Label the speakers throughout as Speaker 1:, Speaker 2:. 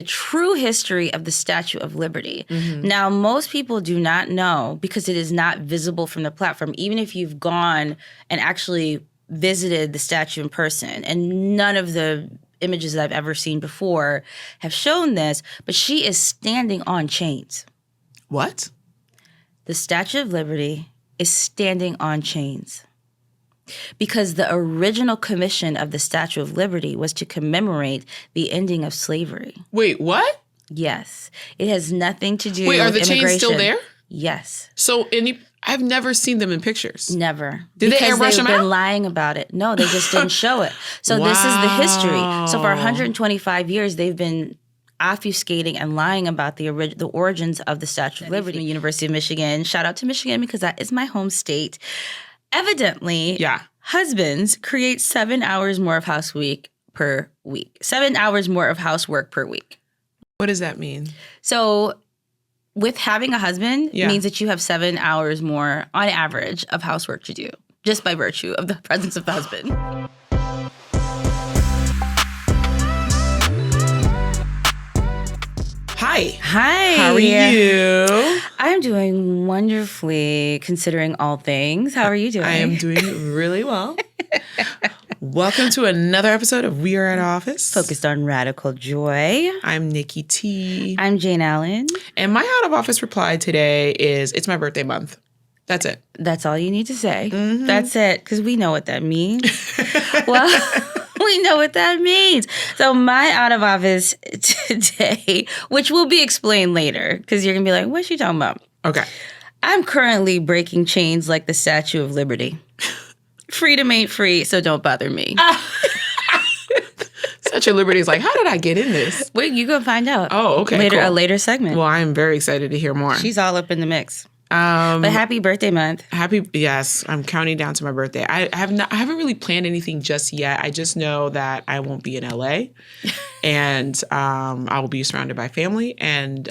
Speaker 1: true history of the Statue of Liberty.
Speaker 2: Mm-hmm.
Speaker 1: Now, most people do not know because it is not visible from the platform, even if you've gone and actually visited the statue in person. And none of the images that I've ever seen before have shown this, but she is standing on chains.
Speaker 2: What?
Speaker 1: The Statue of Liberty is standing on chains. Because the original commission of the Statue of Liberty was to commemorate the ending of slavery.
Speaker 2: Wait, what?
Speaker 1: Yes. It has nothing to do
Speaker 2: Wait,
Speaker 1: with
Speaker 2: are the
Speaker 1: immigration.
Speaker 2: chains still there?
Speaker 1: Yes.
Speaker 2: So I've never seen them in pictures.
Speaker 1: Never.
Speaker 2: Did they airbrush them out?
Speaker 1: Because they've been lying about it. No, they just didn't show it. So This is the history. So for 125 years, they've been obfuscating and lying about the origins of the Statue of Liberty. From the University of Michigan. Shout out to Michigan because that is my home state. Evidently, husbands create 7 hours more of housework per week. 7 hours more of housework per week.
Speaker 2: What does that mean?
Speaker 1: So with having a husband means that you have 7 hours more on average of housework to do, just by virtue of the presence of the husband.
Speaker 2: Hi.
Speaker 1: Hi.
Speaker 2: How are you?
Speaker 1: I'm doing wonderfully, considering all things. How are you doing?
Speaker 2: I am doing really well. Welcome to another episode of We Are at Office.
Speaker 1: Focused on radical joy.
Speaker 2: I'm Nikki T.
Speaker 1: I'm Jayne Allen.
Speaker 2: And my out of office reply today is, it's my birthday month. That's it.
Speaker 1: That's all you need to say.
Speaker 2: Mm-hmm.
Speaker 1: That's it, because we know what that means. Well, we know what that means. So my out of office today, which will be explained later, because you're going to be like, what's she talking about?
Speaker 2: Okay.
Speaker 1: I'm currently breaking chains like the Statue of Liberty. Freedom ain't free, so don't bother me.
Speaker 2: Statue of Liberty is like, how did I get in this?
Speaker 1: Wait, you go find out.
Speaker 2: Oh, okay,
Speaker 1: Later,
Speaker 2: cool.
Speaker 1: A later segment.
Speaker 2: Well, I am very excited to hear more.
Speaker 1: She's all up in the mix. But happy birthday month.
Speaker 2: Yes, I'm counting down to my birthday. I haven't really planned anything just yet. I just know that I won't be in LA and I will be surrounded by family and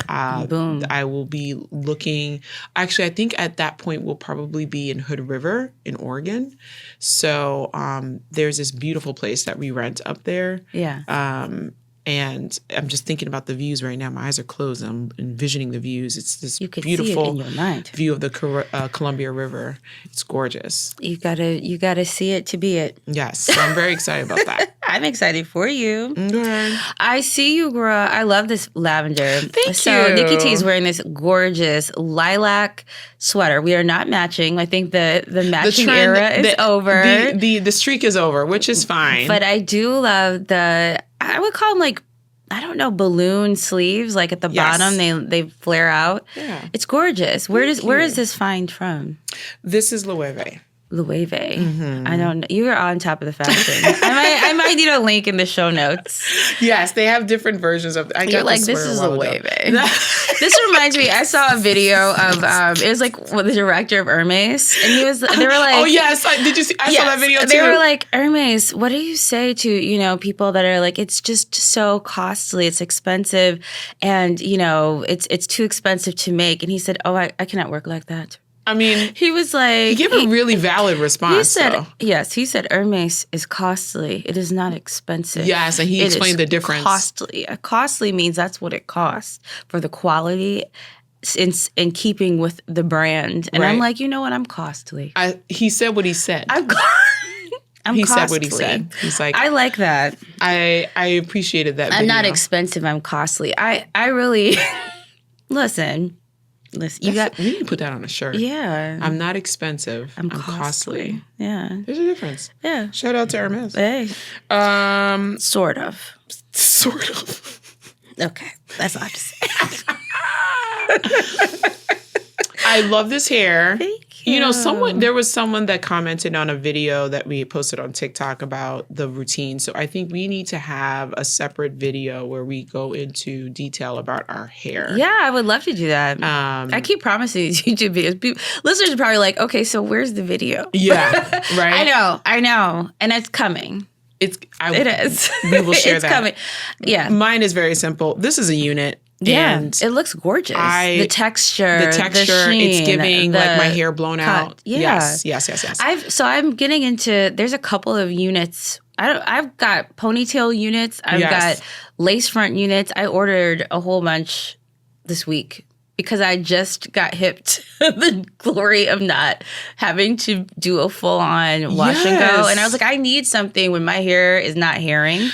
Speaker 1: Boom.
Speaker 2: I will be looking. Actually, I think at that point we'll probably be in Hood River in Oregon. So there's this beautiful place that we rent up there.
Speaker 1: Yeah.
Speaker 2: And I'm just thinking about the views right now. My eyes are closed. I'm envisioning the views. It's this beautiful
Speaker 1: see it in your mind.
Speaker 2: View of the Columbia River. It's gorgeous.
Speaker 1: You gotta see it to be it.
Speaker 2: Yes, so I'm very excited about that.
Speaker 1: I'm excited for you.
Speaker 2: Okay.
Speaker 1: I see you, girl. I love this lavender.
Speaker 2: Thank
Speaker 1: So
Speaker 2: you.
Speaker 1: Nikki T is wearing this gorgeous lilac sweater. We are not matching. I think the matching era is over.
Speaker 2: The streak is over, which is fine.
Speaker 1: But I do love I would call them like, I don't know, balloon sleeves. Like at the bottom, they flare out.
Speaker 2: Yeah.
Speaker 1: It's gorgeous. Where is this find from?
Speaker 2: This is Loewe.
Speaker 1: Loewe.
Speaker 2: Mm-hmm.
Speaker 1: I don't know. You are on top of the fashion. I might need a link in the show notes.
Speaker 2: Yes, they have different versions of.
Speaker 1: You're like, this is Loewe. This reminds me. I saw a video of it was like the director of Hermes, and they were like,
Speaker 2: oh yes, did you see? I saw that video too.
Speaker 1: They were like, Hermes, what do you say to people that are like, it's just so costly, it's expensive, and it's too expensive to make. And he said, oh, I cannot work like that.
Speaker 2: I mean,
Speaker 1: he was like,
Speaker 2: he gave a really valid response.
Speaker 1: He said,
Speaker 2: though.
Speaker 1: yes, he said Hermes is costly. It is not expensive.
Speaker 2: Yes, and he explained the difference.
Speaker 1: Costly. Costly means that's what it costs for the quality in keeping with the brand. And
Speaker 2: right.
Speaker 1: I'm like, you know what? I'm costly.
Speaker 2: He said what he said.
Speaker 1: I'm
Speaker 2: he
Speaker 1: costly.
Speaker 2: said what he said. He's like,
Speaker 1: I like that.
Speaker 2: I appreciated that.
Speaker 1: I'm
Speaker 2: video.
Speaker 1: not expensive. I'm costly. I really listen. We need
Speaker 2: to put that on a shirt.
Speaker 1: Yeah.
Speaker 2: I'm not expensive. I'm
Speaker 1: costly. Yeah.
Speaker 2: There's a difference.
Speaker 1: Yeah.
Speaker 2: Shout out to Hermes.
Speaker 1: Hey. Sort of.
Speaker 2: Sort of.
Speaker 1: Okay. That's all I have to say.
Speaker 2: I love this hair.
Speaker 1: Thank you.
Speaker 2: There was someone that commented on a video that we posted on TikTok about the routine. So I think we need to have a separate video where we go into detail about our hair.
Speaker 1: Yeah, I would love to do that. I keep promising these YouTube videos. Listeners are probably like, okay, so where's the video?
Speaker 2: Yeah, right.
Speaker 1: I know. And it's coming.
Speaker 2: It is.
Speaker 1: We
Speaker 2: will share
Speaker 1: it's
Speaker 2: that.
Speaker 1: It's coming. Yeah.
Speaker 2: Mine is very simple. This is a unit.
Speaker 1: Yeah,
Speaker 2: and
Speaker 1: it looks gorgeous. The texture, the sheen,
Speaker 2: it's giving like my hair blown out.
Speaker 1: Yeah.
Speaker 2: Yes.
Speaker 1: I'm getting into. There's a couple of units I've got ponytail units. I've got lace front units. I ordered a whole bunch this week because I just got hip to the glory of not having to do a full-on wash and go. And I was like, I need something when my hair is not hairing.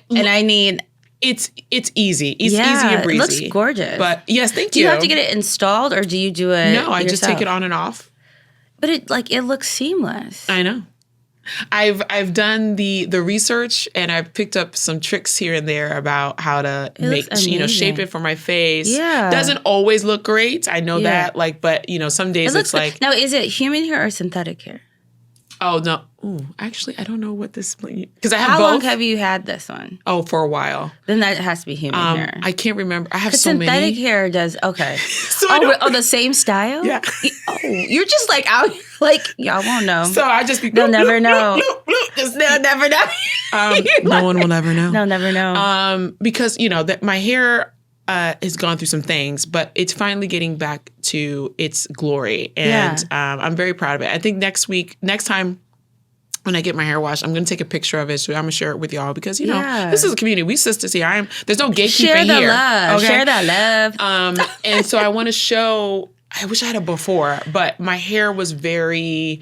Speaker 1: And I need...
Speaker 2: It's easy. It's easy and breezy.
Speaker 1: It looks gorgeous.
Speaker 2: But yes, thank you.
Speaker 1: Do you have to get it installed or do you do it
Speaker 2: No, I just
Speaker 1: yourself?
Speaker 2: take it on and off.
Speaker 1: But it looks seamless.
Speaker 2: I know. I've done the research and I've picked up some tricks here and there about how to shape it for my face.
Speaker 1: Yeah.
Speaker 2: Doesn't always look great. I know that. But some days it's like.
Speaker 1: Now, is it human hair or synthetic hair?
Speaker 2: Oh no. Ooh, actually I don't know what this because I have
Speaker 1: How
Speaker 2: both.
Speaker 1: long have you had this one?
Speaker 2: Oh, for a while.
Speaker 1: Then that has to be human hair.
Speaker 2: I can't remember. I have so
Speaker 1: synthetic
Speaker 2: many.
Speaker 1: hair does okay.
Speaker 2: So
Speaker 1: the same style?
Speaker 2: Yeah.
Speaker 1: Oh, you're just like out like y'all won't know.
Speaker 2: So I just be
Speaker 1: they'll never know.
Speaker 2: They'll
Speaker 1: never know.
Speaker 2: No one will ever know.
Speaker 1: They'll never know.
Speaker 2: Because that my hair has gone through some things, but it's finally getting back to its glory, and I'm very proud of it. I think next time when I get my hair washed, I'm going to take a picture of it, so I'm going to share it with y'all because this is a community. We sisters here. There's no gatekeeping
Speaker 1: Share the
Speaker 2: here.
Speaker 1: love.
Speaker 2: Okay?
Speaker 1: Share that love.
Speaker 2: And so I want to show. I wish I had a before, but my hair was very.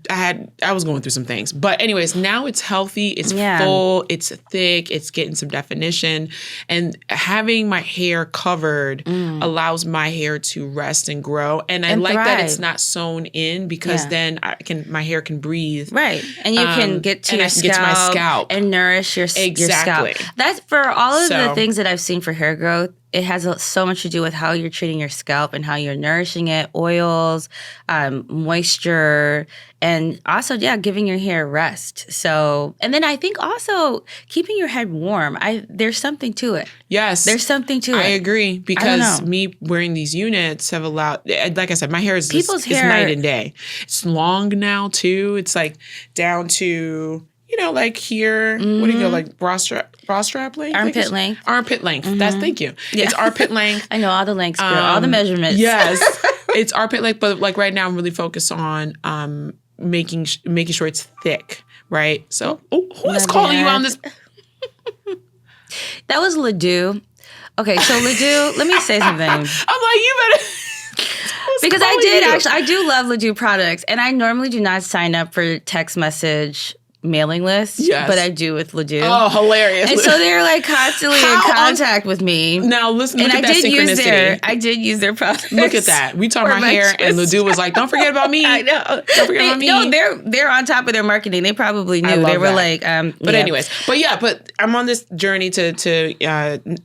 Speaker 2: I was going through some things, but anyways, now it's healthy, it's full, it's thick, it's getting some definition, and having my hair covered allows my hair to rest and grow. And I like that it's not sewn in because then my hair can breathe,
Speaker 1: right? And you can get to my scalp and nourish your scalp. That's for all of the things that I've seen for hair growth. It has so much to do with how you're treating your scalp and how you're nourishing it, oils, moisture, and also, giving your hair rest. So, and then I think also keeping your head warm. There's something to it.
Speaker 2: Yes.
Speaker 1: There's something to it.
Speaker 2: I agree because me wearing these units have allowed, like I said, my hair is night and day. It's long now too. It's like down to... like here, what do you go, like bra strap length?
Speaker 1: Armpit length.
Speaker 2: Armpit length. Thank you. Yeah. It's armpit length.
Speaker 1: I know all the lengths, girl, all the measurements.
Speaker 2: Yes. It's armpit length, but like right now I'm really focused on making sure it's thick, right? So, who is calling you on this?
Speaker 1: That was Ledoux. Okay, so Ledoux, let me say something. I'm like,
Speaker 2: you better...
Speaker 1: Because I do love Ledoux products, and I normally do not sign up for text message mailing list, but I do with Ledoux.
Speaker 2: Oh, hilarious.
Speaker 1: And so they're like constantly in contact with me.
Speaker 2: Now listen, look at that synchronicity.
Speaker 1: I did use their products.
Speaker 2: Look at that. We talked about hair and Ledoux was like, don't forget about me.
Speaker 1: I know.
Speaker 2: Don't forget about me.
Speaker 1: No, they're on top of their marketing. They probably knew. They were like,
Speaker 2: But anyways, but I'm on this journey to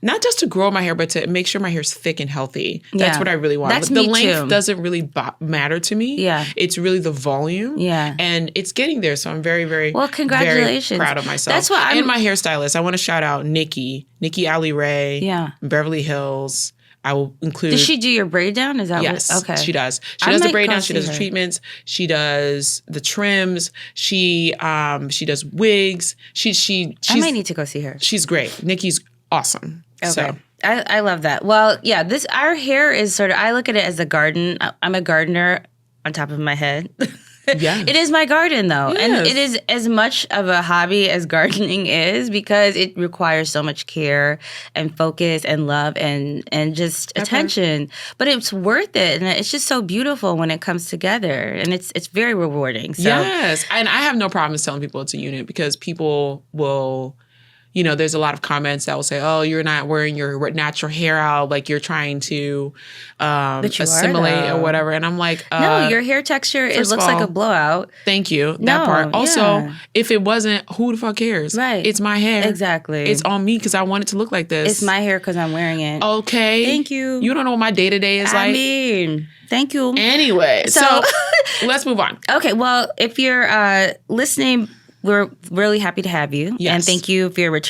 Speaker 2: not just to grow my hair, but to make sure my hair's thick and healthy. That's what I really want.
Speaker 1: That's
Speaker 2: the
Speaker 1: me
Speaker 2: length
Speaker 1: too.
Speaker 2: doesn't really matter to me.
Speaker 1: Yeah.
Speaker 2: It's really the volume.
Speaker 1: Yeah.
Speaker 2: And it's getting there. So I'm very, very
Speaker 1: congratulations.
Speaker 2: Very proud of myself.
Speaker 1: That's what
Speaker 2: and my hairstylist. I want to shout out Nikki Alley Ray.
Speaker 1: Yeah.
Speaker 2: Beverly Hills. I will include.
Speaker 1: Does she do your braid down? Is that
Speaker 2: okay? She does. She does the braid down. She does the treatments. She does the trims. She does wigs.
Speaker 1: I might need to go see her.
Speaker 2: She's great. Nikki's awesome.
Speaker 1: Okay.
Speaker 2: So.
Speaker 1: I love that. Well, yeah, our hair is sort of, I look at it as a garden. I'm a gardener on top of my head.
Speaker 2: Yeah.
Speaker 1: It is my garden, though.
Speaker 2: Yes.
Speaker 1: And it is as much of a hobby as gardening is because it requires so much care and focus and love and just attention. But it's worth it. And it's just so beautiful when it comes together. And it's very rewarding. So.
Speaker 2: Yes. And I have no problems telling people it's a unit because people will... there's a lot of comments that will say, oh, you're not wearing your natural hair out, like you're trying to assimilate or whatever. And I'm like,
Speaker 1: no, your hair texture, it looks like a blowout.
Speaker 2: Thank you. That part. Also, if it wasn't, who the fuck cares?
Speaker 1: Right.
Speaker 2: It's my hair.
Speaker 1: Exactly.
Speaker 2: It's on me because I want it to look like this.
Speaker 1: It's my hair because I'm wearing it.
Speaker 2: Okay.
Speaker 1: Thank you.
Speaker 2: You don't know what my day-to-day is like.
Speaker 1: I mean, thank you.
Speaker 2: Anyway, so let's move on.
Speaker 1: Okay, well, if you're listening... We're really happy to have you.
Speaker 2: Yes.
Speaker 1: And thank you if you're a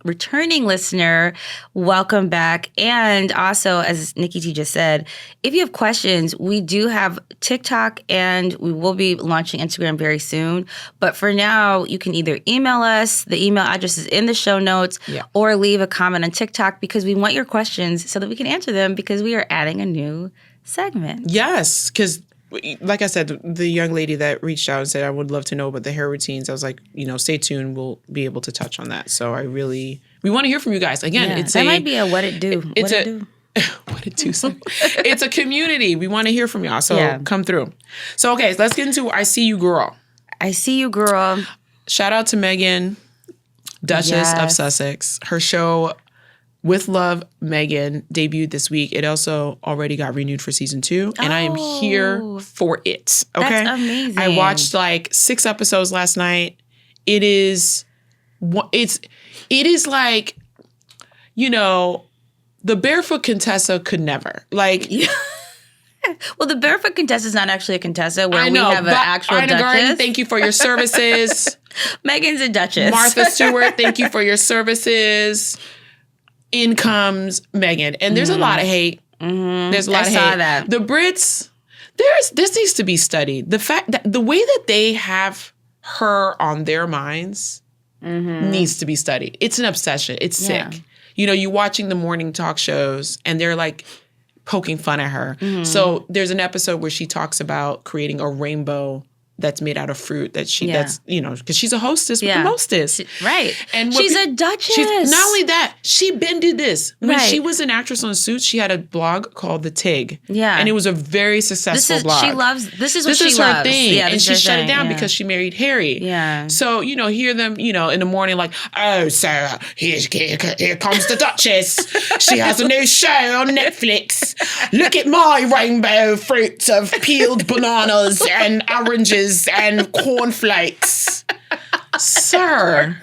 Speaker 1: returning listener. Welcome back. And also, as Nikki T just said, if you have questions, we do have TikTok and we will be launching Instagram very soon. But for now, you can either email us. The email address is in the show notes or leave a comment on TikTok because we want your questions so that we can answer them because we are adding a new segment.
Speaker 2: Yes, because like I said, the young lady that reached out and said, I would love to know about the hair routines. I was like, stay tuned. We'll be able to touch on that. So we want to hear from you guys. Again,
Speaker 1: that might be a what it do.
Speaker 2: What it do. It's a community. We want to hear from y'all. So come through. So, okay, let's get into I See You Girl.
Speaker 1: I See You Girl.
Speaker 2: Shout out to Meghan, Duchess of Sussex. Her show, With Love, Meghan, debuted this week. It also already got renewed for season 2, and I am here for it. Okay,
Speaker 1: that's amazing.
Speaker 2: I watched like 6 episodes last night. It is like, the Barefoot Contessa could never. Like,
Speaker 1: well, the Barefoot Contessa is not actually a Contessa we have an actual Duchess.
Speaker 2: Garden, thank you for your services.
Speaker 1: Meghan's a Duchess.
Speaker 2: Martha Stewart, thank you for your services. In comes Meghan. And there's a lot of hate. Mm-hmm. There's a lot of hate. I saw that. The Brits, this needs to be studied. The fact that the way that they have her on their minds needs to be studied. It's an obsession. It's sick. You're watching the morning talk shows and they're like poking fun at her. Mm-hmm. So there's an episode where she talks about creating a rainbow that's made out of fruit that's because she's a hostess with the mostest.
Speaker 1: Right. And she's a Duchess.
Speaker 2: Not only that, she been did this. When she was an actress on Suits, she had a blog called The Tig. Yeah. And it was a very successful blog.
Speaker 1: This is her
Speaker 2: thing. Yeah, and she shut it down because she married Harry. Yeah. So, hear them, in the morning like, oh, so here comes the Duchess. She has a new show on Netflix. Look at my rainbow fruits of peeled bananas and oranges and cornflakes. Sir.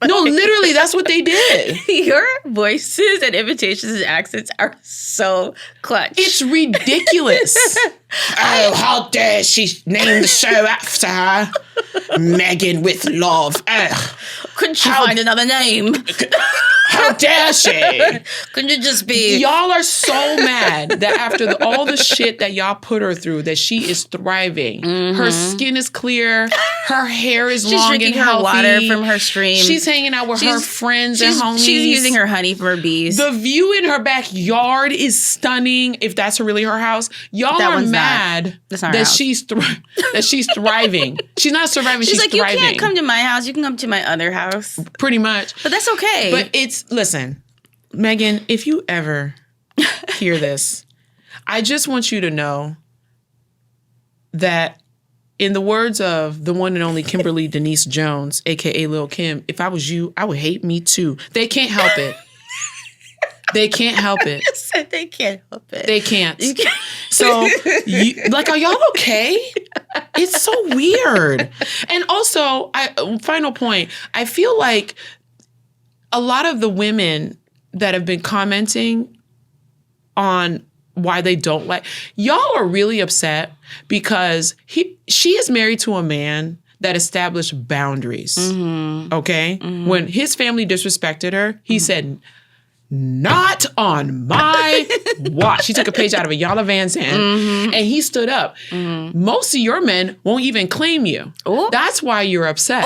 Speaker 2: No, literally, that's what they did.
Speaker 1: Your voices and imitations and accents are so clutch.
Speaker 2: It's ridiculous. Oh, how dare she name the show after her? Meghan with love.
Speaker 1: Couldn't she find another name?
Speaker 2: How dare she?
Speaker 1: Couldn't it just be?
Speaker 2: Y'all are so mad that after all the shit that y'all put her through, that she is thriving. Mm-hmm. Her skin is clear. Her hair is long and healthy. She's drinking her water
Speaker 1: from her stream.
Speaker 2: She's hanging out with her friends and homies.
Speaker 1: She's using her honey from her bees.
Speaker 2: The view in her backyard is stunning. If that's really her house, y'all are mad that she's thriving. She's not surviving. She's
Speaker 1: like,
Speaker 2: thriving.
Speaker 1: You can't come to my house. You can come to my other house.
Speaker 2: Pretty much.
Speaker 1: But that's okay.
Speaker 2: But listen, Meghan, if you ever hear this, I just want you to know that in the words of the one and only Kimberly Denise Jones, a.k.a. Lil' Kim, if I was you, I would hate me too. They can't help it. They can't help it.
Speaker 1: They can't help it.
Speaker 2: They can't. So, are y'all okay? It's so weird. And also, final point, I feel like a lot of the women that have been commenting on why they don't like, y'all are really upset because she is married to a man that established boundaries. Mm-hmm. Okay? Mm-hmm. When his family disrespected her, he said, not on my watch. She took a page out of a Yana Van Zandt and he stood up. Mm-hmm. Most of your men won't even claim you. Ooh. That's why you're upset.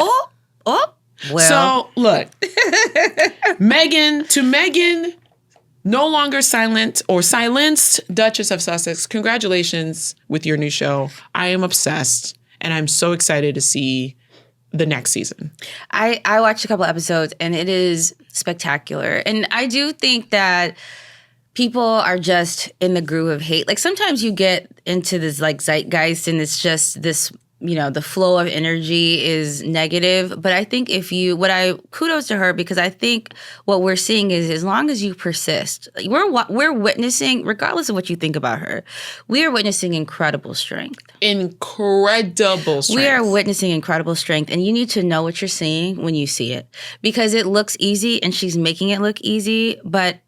Speaker 1: Well.
Speaker 2: So, look, Meghan, no longer silenced Duchess of Sussex. Congratulations with your new show. I am obsessed, and I'm so excited to see the next season.
Speaker 1: I watched a couple episodes, and it is spectacular. And I do think that people are just in the groove of hate. Like, sometimes you get into this, like, zeitgeist, and it's just this, the flow of energy is negative. But I think kudos to her, because I think what we're seeing is, as long as you persist, we're witnessing, regardless of what you think about her, we are witnessing incredible strength.
Speaker 2: Incredible strength.
Speaker 1: We are witnessing incredible strength, and you need to know what you're seeing when you see it, because it looks easy, and she's making it look easy, but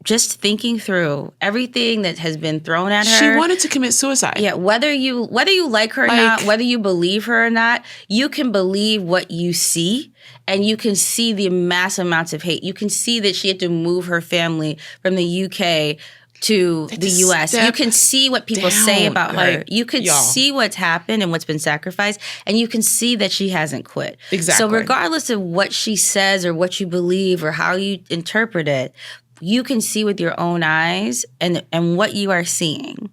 Speaker 1: just thinking through everything that has been thrown at her.
Speaker 2: She wanted to commit suicide.
Speaker 1: Yeah, whether you like her or not, whether you believe her or not, you can believe what you see, and you can see the mass amounts of hate. You can see that she had to move her family from the UK to the US. You can see what people say about her. You can see what's happened and what's been sacrificed, and you can see that she hasn't quit.
Speaker 2: Exactly.
Speaker 1: So regardless of what she says or what you believe or how you interpret it, you can see with your own eyes and what you are seeing.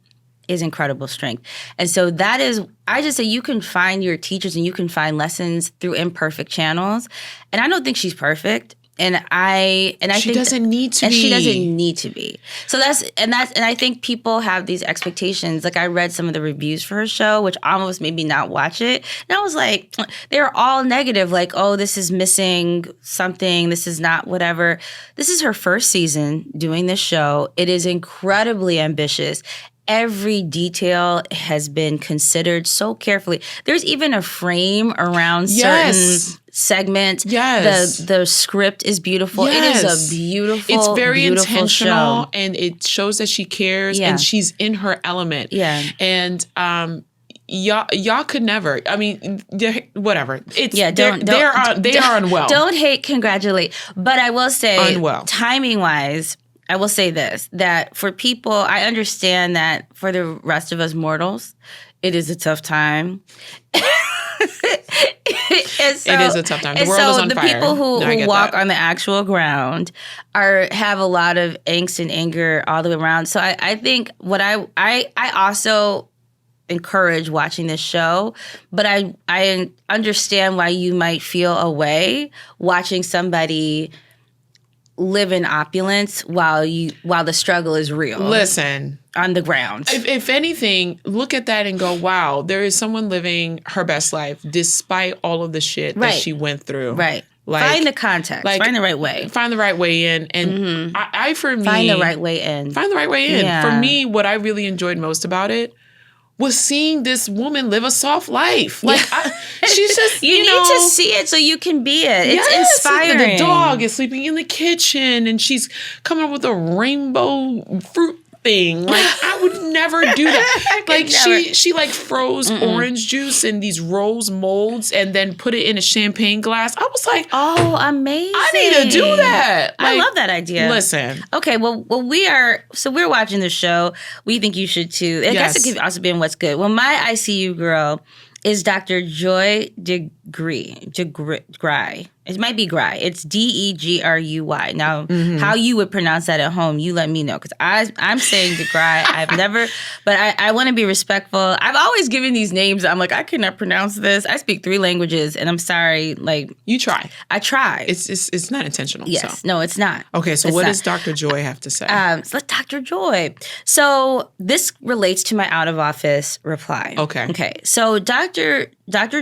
Speaker 1: is incredible strength. And so that is, I just say you can find your teachers and you can find lessons through imperfect channels. And I don't think she's perfect. And I
Speaker 2: she doesn't need to be.
Speaker 1: And she doesn't need to be. So and I think people have these expectations. Like I read some of the reviews for her show, which almost made me not watch it. And I was like, they're all negative. Like, oh, this is missing something. This is not whatever. This is her first season doing this show. It is incredibly ambitious. Every detail has been considered so carefully. There's even a frame around certain segments.
Speaker 2: Yes.
Speaker 1: The script is beautiful.
Speaker 2: Yes.
Speaker 1: It is a beautiful,
Speaker 2: it's very
Speaker 1: beautiful
Speaker 2: intentional
Speaker 1: show.
Speaker 2: And it shows that she cares and she's in her element.
Speaker 1: Yeah.
Speaker 2: And y'all could never. I mean, whatever. It's they are unwell.
Speaker 1: Don't hate, congratulate. But I will say,
Speaker 2: unwell.
Speaker 1: Timing wise, I will say this, that for people, I understand that for the rest of us mortals, it is a tough time.
Speaker 2: It is a tough time. The world is on fire.
Speaker 1: The people who walk on the actual ground have a lot of angst and anger all the way around. So I think what I also encourage watching this show, but I understand why you might feel a way watching somebody live in opulence while the struggle is real.
Speaker 2: Listen,
Speaker 1: on the ground.
Speaker 2: If anything, look at that and go, wow, there is someone living her best life despite all of the shit that she went through.
Speaker 1: Right. Find the context. Find the right way.
Speaker 2: Find the right way in. And for me,
Speaker 1: find the right way in.
Speaker 2: Find the right way in.
Speaker 1: Yeah.
Speaker 2: For me, what I really enjoyed most about it was seeing this woman live a soft life. Like, she's just,
Speaker 1: you need to see it so you can be it. It's inspiring.
Speaker 2: The dog is sleeping in the kitchen and she's coming up with a rainbow fruit thing. Like, I would never do that. Like, she like froze orange juice in these rose molds and then put it in a champagne glass. I was like,
Speaker 1: oh, amazing.
Speaker 2: I need to do that. Like,
Speaker 1: I love that idea.
Speaker 2: Listen.
Speaker 1: Okay, well, we're watching the show. We think you should too. I guess it could also be in What's Good. Well, my ICU girl is Dr. Joy DeGruy. It might be Gry. It's DeGruy. Now, how you would pronounce that at home, you let me know. Because I'm saying DeGruy. I've never, but I want to be respectful. I've always given these names. I'm like, I cannot pronounce this. I speak 3 languages, and I'm sorry. Like,
Speaker 2: you try.
Speaker 1: I try.
Speaker 2: It's not intentional.
Speaker 1: Yes.
Speaker 2: So.
Speaker 1: No, it's not.
Speaker 2: Okay, so what does Dr. Joy have to say?
Speaker 1: So Dr. Joy. So this relates to my out of office reply. Okay. So Dr.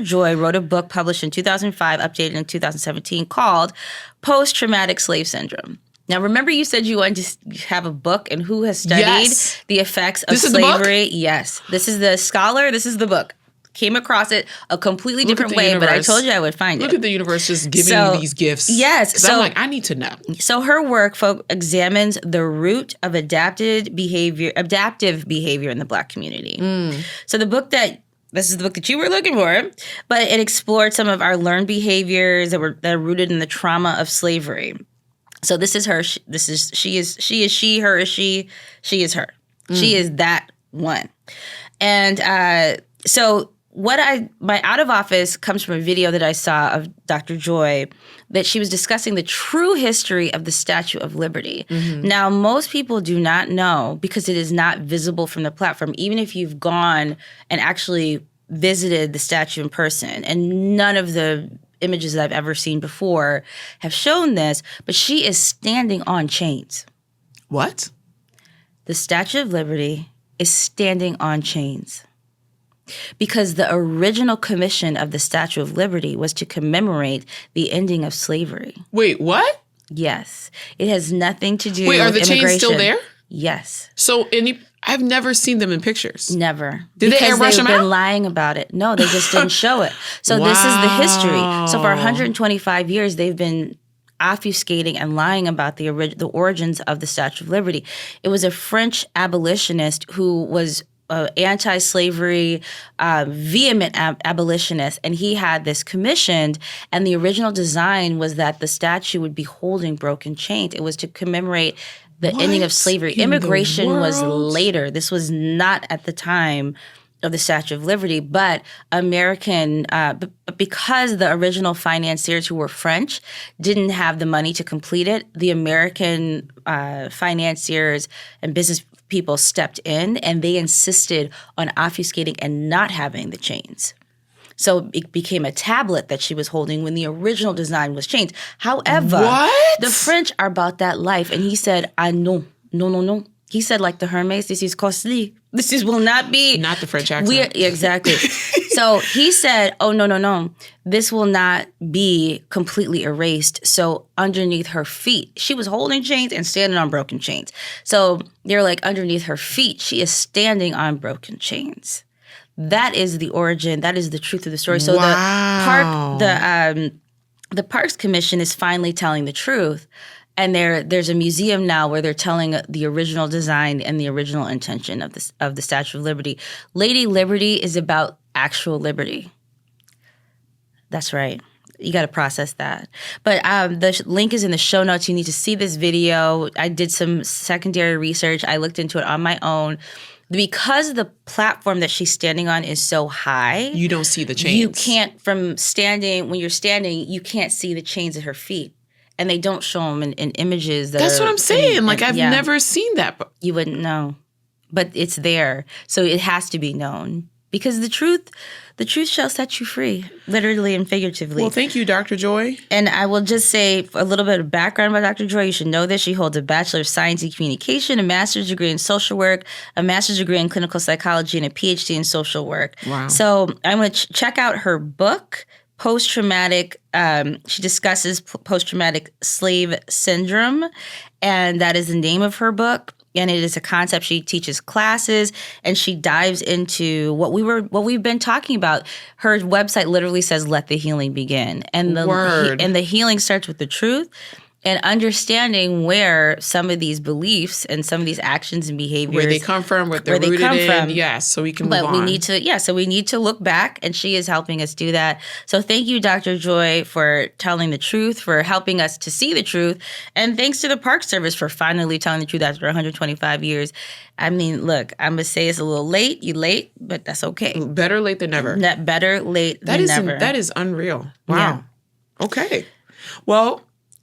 Speaker 1: Joy wrote a book published in 2005, updated in 2017, called Post-Traumatic Slave Syndrome. Now, remember you said you wanted to have a book, and who has studied the effects of slavery? Yes. This is the scholar. This is the book. Came across it a completely different way, but I told you I would find it.
Speaker 2: Look at the universe just giving you these gifts.
Speaker 1: Yes.
Speaker 2: So I'm like, I need to know.
Speaker 1: So her work examines the root of adaptive behavior in the Black community. So this is the book that you were looking for, but it explored some of our learned behaviors that are rooted in the trauma of slavery. So this is her. She is her is she. She is her. She is that one. And so my out of office comes from a video that I saw of Dr. Joy, that she was discussing the true history of the Statue of Liberty. Now, most people do not know because it is not visible from the platform, even if you've gone and actually visited the statue in person. And none of the images that I've ever seen before have shown this, but she is standing on chains.
Speaker 2: What?
Speaker 1: The Statue of Liberty is standing on chains. Because the original commission of the Statue of Liberty was to commemorate the ending of slavery.
Speaker 2: Wait, what?
Speaker 1: Yes. It has nothing to do with
Speaker 2: immigration.
Speaker 1: immigration.
Speaker 2: Wait, are the chains still there?
Speaker 1: Yes.
Speaker 2: So I've never seen them in pictures.
Speaker 1: Never.
Speaker 2: Did they airbrush them out?
Speaker 1: Because they've been lying about it. No, they just didn't show it. So this is the history. So for 125 years, they've been obfuscating and lying about the origins of the Statue of Liberty. It was a French abolitionist who was anti-slavery, vehement abolitionist, and he had this commissioned, and the original design was that the statue would be holding broken chains. It was to commemorate the ending of slavery. Immigration was later. This was not at the time of the Statue of Liberty, but because the original financiers, who were French, didn't have the money to complete it, the American financiers and business people stepped in and they insisted on obfuscating and not having the chains. So it became a tablet that she was holding when the original design was chains. However, the French are about that life. And he said, no. He said, like the Hermes, this is costly. Will not be.
Speaker 2: Not the French accent.
Speaker 1: Exactly. So he said, oh, no. This will not be completely erased. So underneath her feet, she was holding chains and standing on broken chains. So they're like, underneath her feet, she is standing on broken chains. That is the origin. That is the truth of the story. So the Parks Commission is finally telling the truth. And there's a museum now where they're telling the original design and the original intention of the Statue of Liberty. Lady Liberty is about actual liberty. That's right. You got to process that. But the link is in the show notes. You need to see this video. I did some secondary research. I looked into it on my own. Because the platform that she's standing on is so high,
Speaker 2: you don't see the chains.
Speaker 1: You can't, when you're standing, you can't see the chains at her feet. And they don't show them in images.
Speaker 2: That's what I'm saying. I've never seen that.
Speaker 1: You wouldn't know. But it's there. So it has to be known. Because the truth shall set you free, literally and figuratively.
Speaker 2: Well, thank you, Dr. Joy.
Speaker 1: And I will just say a little bit of background about Dr. Joy. You should know this. She holds a Bachelor of Science in Communication, a master's degree in social work, a master's degree in clinical psychology, and a PhD in social work.
Speaker 2: Wow.
Speaker 1: So I'm going to check out her book, Post-Traumatic. She discusses post-traumatic slave syndrome, and that is the name of her book. And it is a concept. She teaches classes, and she dives into what we've been talking about. Her website literally says, "Let the healing begin," and the healing starts with the truth and understanding where some of these beliefs and some of these actions and behaviors,
Speaker 2: where they come from, what they're rooted in. Yes, so we can move on.
Speaker 1: But we need to look back, and she is helping us do that. So thank you, Dr. Joy, for telling the truth, for helping us to see the truth, and thanks to the Park Service for finally telling the truth after 125 years. I mean, look, I'm going to say it's a little late. You late, but that's okay.
Speaker 2: Better late than never.
Speaker 1: Better late than never.
Speaker 2: That is unreal. Wow. Yeah. Okay. Well,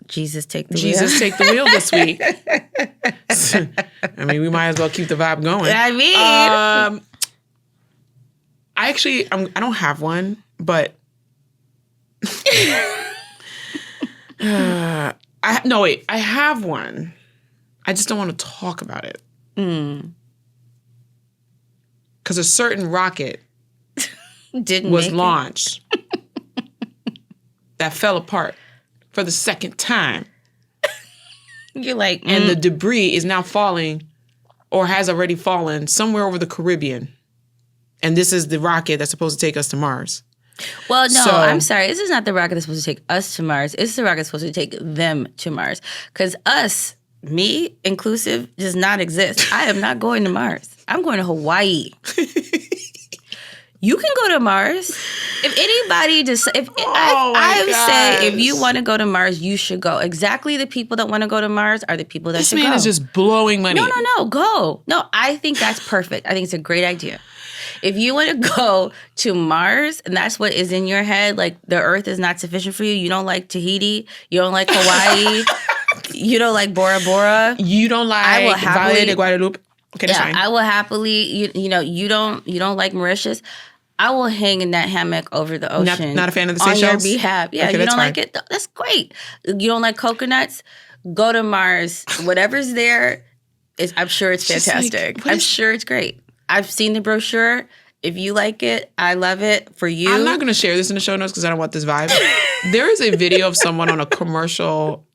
Speaker 1: Jesus take the
Speaker 2: wheel this week. I mean, we might as well keep the vibe going.
Speaker 1: I mean,
Speaker 2: I don't have one, but I have one. I just don't want to talk about it. Because a certain rocket was launched that fell apart for the second time.
Speaker 1: You're like,
Speaker 2: and the debris is now falling, or has already fallen, somewhere over the Caribbean. And this is the rocket that's supposed to take us to Mars.
Speaker 1: Well, no, I'm sorry. This is not the rocket that's supposed to take us to Mars. It's the rocket that's supposed to take them to Mars. Because us, me inclusive, does not exist. I am not going to Mars. I'm going to Hawaii. You can go to Mars. If anybody I would say if you want to go to Mars, you should go. Exactly the people that want to go to Mars are the people that should go.
Speaker 2: This man is just blowing money.
Speaker 1: No, go. No, I think that's perfect. I think it's a great idea. If you want to go to Mars and that's what is in your head, like the Earth is not sufficient for you, you don't like Tahiti, you don't like Hawaii, you don't like Bora Bora.
Speaker 2: You don't like Valle de Guadalupe. Okay, that's fine.
Speaker 1: I will happily, you don't like Mauritius. I will hang in that hammock over the ocean.
Speaker 2: Not a fan of the Seychelles?
Speaker 1: On your behalf. Yeah, okay, you don't like it? That's great. You don't like coconuts? Go to Mars. Whatever's there, I'm sure it's fantastic. I'm sure it's great. I've seen the brochure. If you like it, I love it. For you.
Speaker 2: I'm not going to share this in the show notes because I don't want this vibe. There is a video of someone on a commercial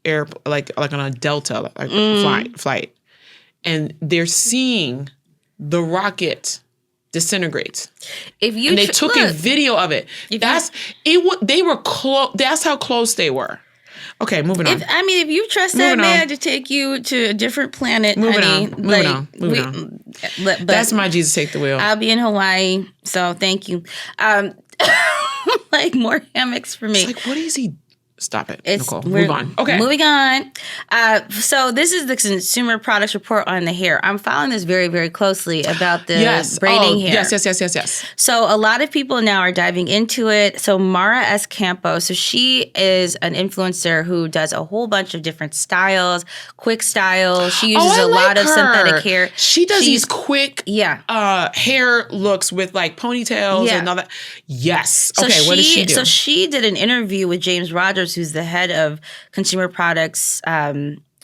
Speaker 2: like on a Delta flight. And they're seeing the rocket disintegrates. And they took a video of it. They were close. That's how close they were. Okay, moving on.
Speaker 1: If you trust that man to take you to a different planet,
Speaker 2: moving on. But that's my Jesus take the wheel.
Speaker 1: I'll be in Hawaii, so thank you. Like more hammocks for me.
Speaker 2: It's like, what is he Stop it, Nicole. Move on. Okay.
Speaker 1: Moving on. So this is the Consumer Products Report on the hair. I'm following this very, very closely about the braiding hair.
Speaker 2: Yes.
Speaker 1: So a lot of people now are diving into it. So Mara S. Campo, so she is an influencer who does a whole bunch of different styles, quick styles. She uses a lot of synthetic hair.
Speaker 2: She does these quick hair looks with like ponytails and all that. Yes.
Speaker 1: So
Speaker 2: okay, what does she do?
Speaker 1: So she did an interview with James Rogers, who's the head of consumer products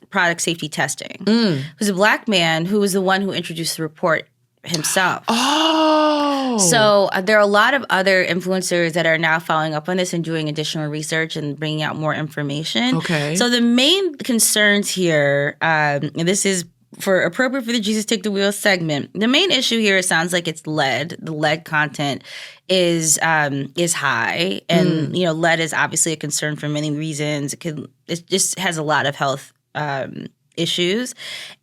Speaker 1: product safety testing, who's a Black man who was the one who introduced the report himself.
Speaker 2: Oh.
Speaker 1: So there are a lot of other influencers that are now following up on this and doing additional research and bringing out more information.
Speaker 2: Okay.
Speaker 1: So the main concerns here, and this is appropriate for the Jesus Take the Wheel segment. The main issue here, it sounds like it's lead. The lead content is high, and lead is obviously a concern for many reasons. It just has a lot of health issues,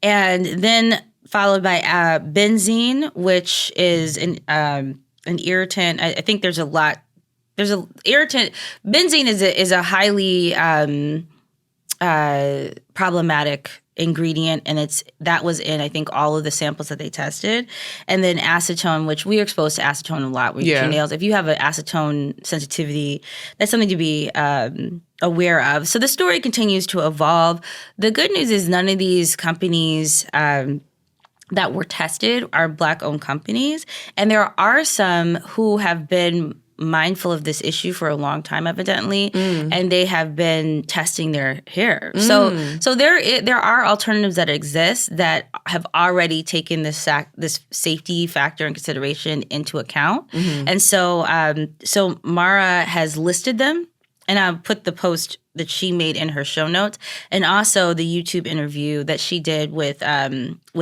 Speaker 1: and then followed by benzene, which is an irritant. I think there's a lot. There's a irritant. Benzene is a highly problematic ingredient, and that was in, I think, all of the samples that they tested. And then acetone, which we are exposed to acetone a lot with your nails. If you have an acetone sensitivity, that's something to be aware of. So the story continues to evolve. The good news is none of these companies that were tested are Black-owned companies, and there are some who have been mindful of this issue for a long time, evidently, and they have been testing their hair. So there are alternatives that exist that have already taken this safety factor and consideration into account. And so Mara has listed them, and I'll put the post that she made in her show notes, and also the YouTube interview that she did with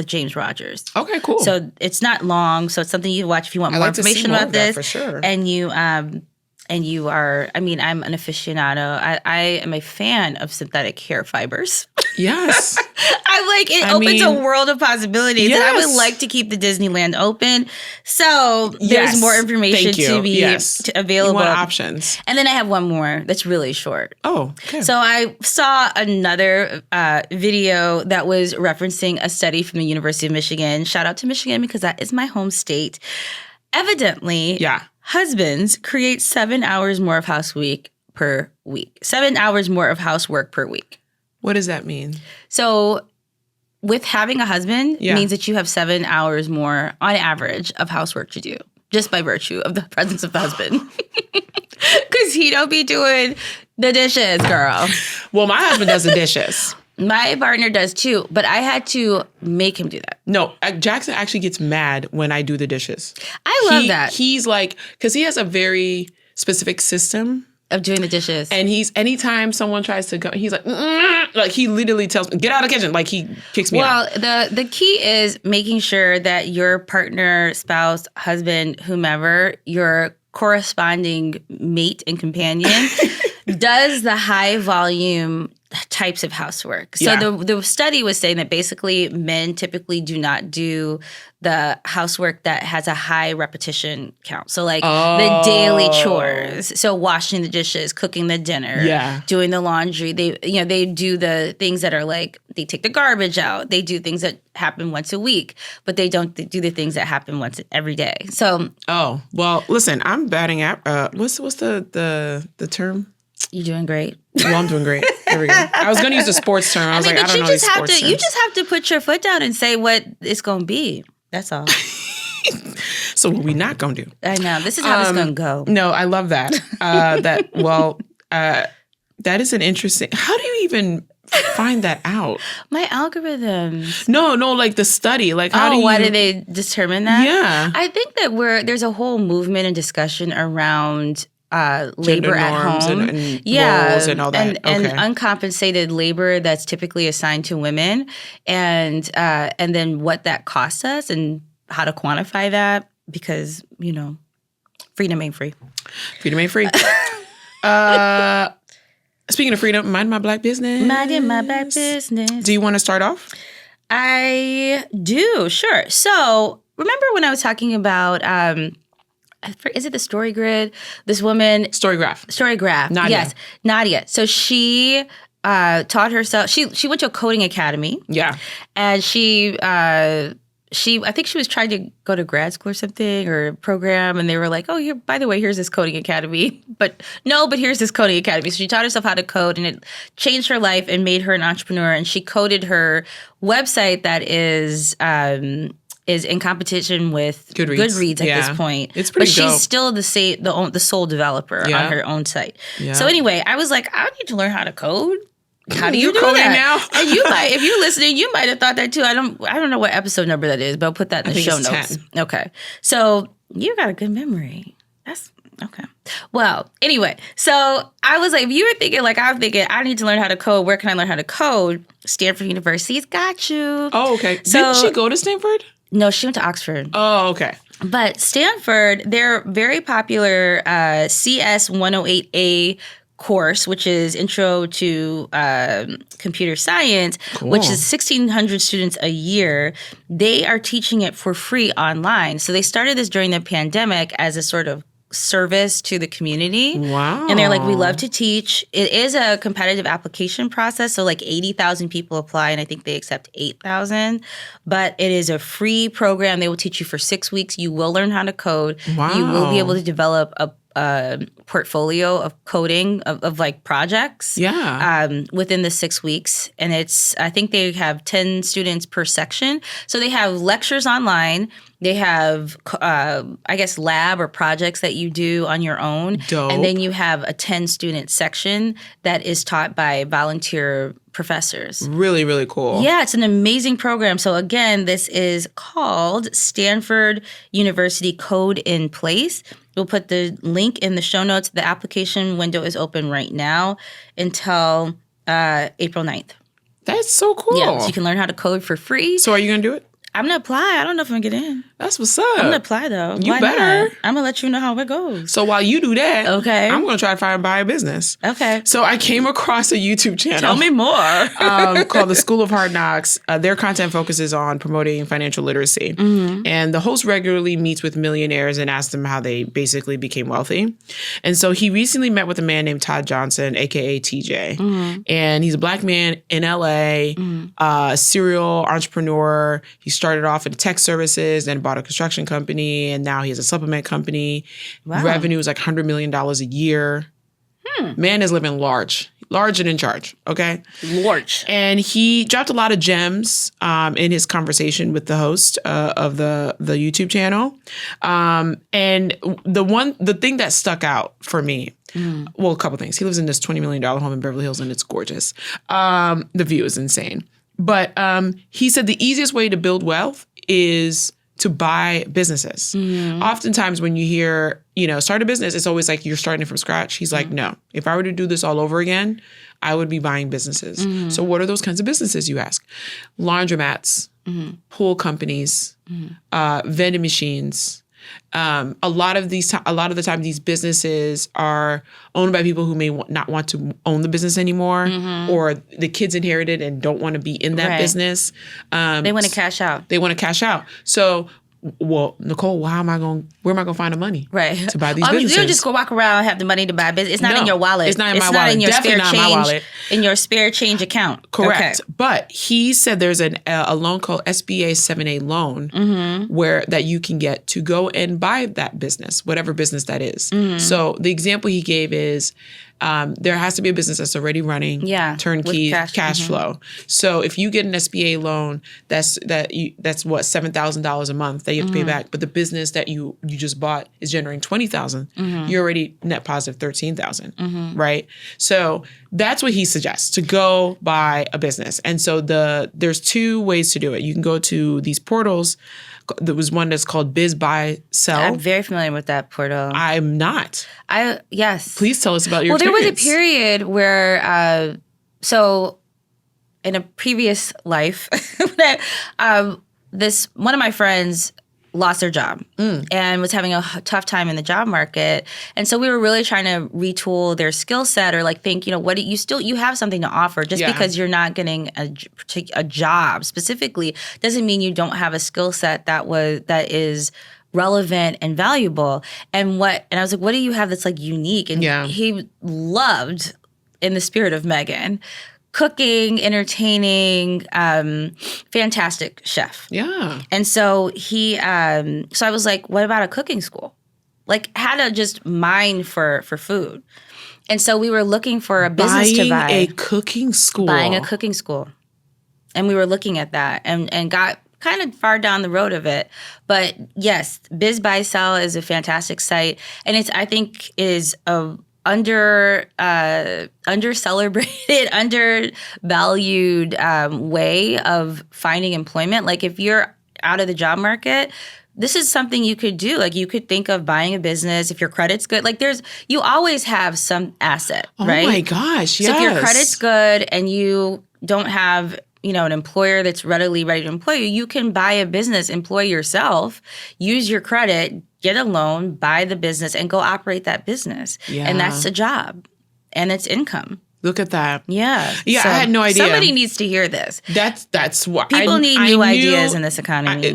Speaker 1: James Rogers.
Speaker 2: Okay, cool.
Speaker 1: So it's not long, so it's something you watch if you want more information about this.
Speaker 2: For sure.
Speaker 1: And you are, I mean, I'm an aficionado. I am a fan of synthetic hair fibers.
Speaker 2: Yes.
Speaker 1: It opens a world of possibilities. Yes. And I would like to keep the Disneyland open. So there's more information to be available.
Speaker 2: You want options.
Speaker 1: And then I have one more that's really short.
Speaker 2: Oh, okay.
Speaker 1: So I saw another video that was referencing a study from the University of Michigan. Shout out to Michigan because that is my home state. Evidently, husbands create 7 hours more of housework per week. 7 hours more of housework per week.
Speaker 2: What does that mean? So
Speaker 1: with having a husband means that you have 7 hours more on average of housework to do, just by virtue of the presence of the husband. Because he don't be doing the dishes, girl.
Speaker 2: Well, my husband does the dishes.
Speaker 1: My partner does too, but I had to make him do that.
Speaker 2: No, Jackson actually gets mad when I do the dishes.
Speaker 1: I love that.
Speaker 2: He's like, because he has a very specific system
Speaker 1: of doing the dishes.
Speaker 2: And anytime someone tries to go, he's like, like he literally tells me, get out of the kitchen. Like he kicks me out.
Speaker 1: Well, the key is making sure that your partner, spouse, husband, whomever, your corresponding mate and companion does the high volume types of housework. So the study was saying that basically men typically do not do the housework that has a high repetition count. So like the daily chores. So washing the dishes, cooking the dinner, doing the laundry. They do the things that are like, they take the garbage out. They do things that happen once a week, but they don't do the things that happen once every day. So
Speaker 2: well, listen, I'm batting at what's the term?
Speaker 1: You're doing great.
Speaker 2: Well, I'm doing great. There we go. I was going to use a sports term. I was like, I don't know these sports terms.
Speaker 1: You just have to put your foot down and say what it's going to be. That's all.
Speaker 2: So what we not going to do?
Speaker 1: I know. This is how it's going to go.
Speaker 2: No, I love that. That is an interesting... How do you even find that out?
Speaker 1: My algorithms.
Speaker 2: No, like the study. Like
Speaker 1: why do they determine that?
Speaker 2: Yeah.
Speaker 1: I think that there's a whole movement and discussion around labor at home,
Speaker 2: and roles and all that,
Speaker 1: and uncompensated labor that's typically assigned to women, and then what that costs us and how to quantify that, because freedom ain't free.
Speaker 2: Freedom ain't free. Speaking of freedom, mind my black business.
Speaker 1: Minding my black business.
Speaker 2: Do you want to start off?
Speaker 1: I do, sure. So remember when I was talking about is it the Story Grid? This woman.
Speaker 2: Storygraph.
Speaker 1: Nadia. Yes. Nadia. So she taught herself. She went to a coding academy.
Speaker 2: Yeah.
Speaker 1: And I think she was trying to go to grad school or something or a program, and they were like, "Oh, by the way, here's this coding academy." But here's this coding academy. So she taught herself how to code, and it changed her life and made her an entrepreneur. And she coded her website that is in competition with Goodreads at this point.
Speaker 2: It's pretty dope.
Speaker 1: But she's still the sole developer on her own site. Yeah. So anyway, I was like, I need to learn how to code. How do you do
Speaker 2: coding
Speaker 1: that?
Speaker 2: now?
Speaker 1: And you might, if you're listening, you might have thought that too. I don't know what episode number that is, but I'll put that in the show notes.
Speaker 2: 10.
Speaker 1: Okay. So you got a good memory. That's okay. Well, anyway, so I was like, if you were thinking like I'm thinking, I need to learn how to code. Where can I learn how to code? Stanford University's got you.
Speaker 2: Oh, okay. Didn't she go to Stanford?
Speaker 1: No, she went to Oxford.
Speaker 2: Oh, okay.
Speaker 1: But Stanford, they're very popular CS 108A course, which is Intro to Computer Science, which is 1,600 students a year. They are teaching it for free online. So they started this during the pandemic as a sort of service to the community.
Speaker 2: Wow.
Speaker 1: And they're like, we love to teach. It is a competitive application process. So like 80,000 people apply, and I think they accept 8,000. But it is a free program. They will teach you for 6 weeks. You will learn how to code.
Speaker 2: Wow.
Speaker 1: You will be able to develop a portfolio of coding of like projects within the 6 weeks. And I think they have 10 students per section. So they have lectures online. They have, lab or projects that you do on your own.
Speaker 2: Dope.
Speaker 1: And then you have a 10-student section that is taught by volunteer professors.
Speaker 2: Really, really cool.
Speaker 1: Yeah, it's an amazing program. So again, this is called Stanford University Code in Place. We'll put the link in the show notes. The application window is open right now until April 9th.
Speaker 2: That's so cool.
Speaker 1: Yeah, so you can learn how to code for free.
Speaker 2: So are you going to do it?
Speaker 1: I'm going to apply. I don't know if I'm going to get in.
Speaker 2: That's what's up.
Speaker 1: I'm going to apply, though.
Speaker 2: You
Speaker 1: Why
Speaker 2: better.
Speaker 1: not? I'm going to let you know how it goes.
Speaker 2: So while you do that,
Speaker 1: okay,
Speaker 2: I'm going to try to find and buy a business.
Speaker 1: Okay.
Speaker 2: So I came across a YouTube channel.
Speaker 1: Tell me more.
Speaker 2: Called The School of Hard Knocks. Their content focuses on promoting financial literacy. Mm-hmm. And the host regularly meets with millionaires and asks them how they basically became wealthy. And so he recently met with a man named Todd Johnson, a.k.a. TJ. Mm-hmm. And he's a black man in L.A., serial entrepreneur. He started off in tech services and bought a construction company, and now he has a supplement company. Wow. Revenue is like $100 million a year. Man is living large and in charge, okay?
Speaker 1: Large.
Speaker 2: And he dropped a lot of gems in his conversation with the host of the YouTube channel. And the thing that stuck out for me, well, a couple things. He lives in this $20 million home in Beverly Hills, and it's gorgeous. The view is insane. But he said the easiest way to build wealth is to buy businesses. Mm-hmm. Oftentimes when you hear, start a business, it's always like you're starting from scratch. He's like, no, if I were to do this all over again, I would be buying businesses. Mm-hmm. So what are those kinds of businesses, you ask? Laundromats, pool companies, vending machines. A lot of the time, these businesses are owned by people who may not want to own the business anymore, or the kids inherited and don't want to be in that business.
Speaker 1: They want to cash out.
Speaker 2: So, well, Nicole, where am I going to find the money to buy these businesses?
Speaker 1: You don't just go walk around and have the money to buy a business. It's not in your wallet.
Speaker 2: It's not in my wallet.
Speaker 1: In your
Speaker 2: Definitely not in my wallet.
Speaker 1: In your spare change account.
Speaker 2: Correct. Okay. But he said there's a loan called SBA 7A loan that you can get to go and buy that business, whatever business that is. Mm-hmm. So the example he gave is there has to be a business that's already running, turnkey cash flow. So if you get an SBA loan, that's what $7,000 a month that you have to pay back. But the business that you just bought is generating $20,000. You're already net positive $13,000, right? So that's what he suggests, to go buy a business. And so there's two ways to do it. You can go to these portals. There was one that's called Biz Buy Sell.
Speaker 1: I'm very familiar with that portal.
Speaker 2: I'm not.
Speaker 1: Yes.
Speaker 2: Please tell us about your experience.
Speaker 1: Well, there was a period where, so in a previous life, one of my friends lost their job and was having a tough time in the job market. And so we were really trying to retool their skill set, or like think, what do you have something to offer. Just because you're not getting a job specifically doesn't mean you don't have a skill set that is relevant and valuable. And I was like, what do you have that's like unique? And he loved, in the spirit of Meghan, cooking, entertaining, fantastic chef.
Speaker 2: Yeah.
Speaker 1: And so so I was like, what about a cooking school? Like, how to just mine for food. And so we were looking for a business to buy.
Speaker 2: Buying a cooking school.
Speaker 1: And we were looking at that and got kind of far down the road of it. But yes, Biz Buy Sell is a fantastic site. And I think it is a under-celebrated, undervalued way of finding employment. Like, if you're out of the job market, this is something you could do. Like, you could think of buying a business if your credit's good. Like, you always have some asset, right?
Speaker 2: Oh my gosh, yes.
Speaker 1: So if your credit's good and you don't have, an employer that's readily ready to employ you, you can buy a business, employ yourself, use your credit, get a loan, buy the business, and go operate that business. Yeah. And that's a job. And it's income.
Speaker 2: Look at that.
Speaker 1: Yeah.
Speaker 2: Yeah, so I had no idea.
Speaker 1: Somebody needs to hear this.
Speaker 2: That's what
Speaker 1: people need new ideas in this economy.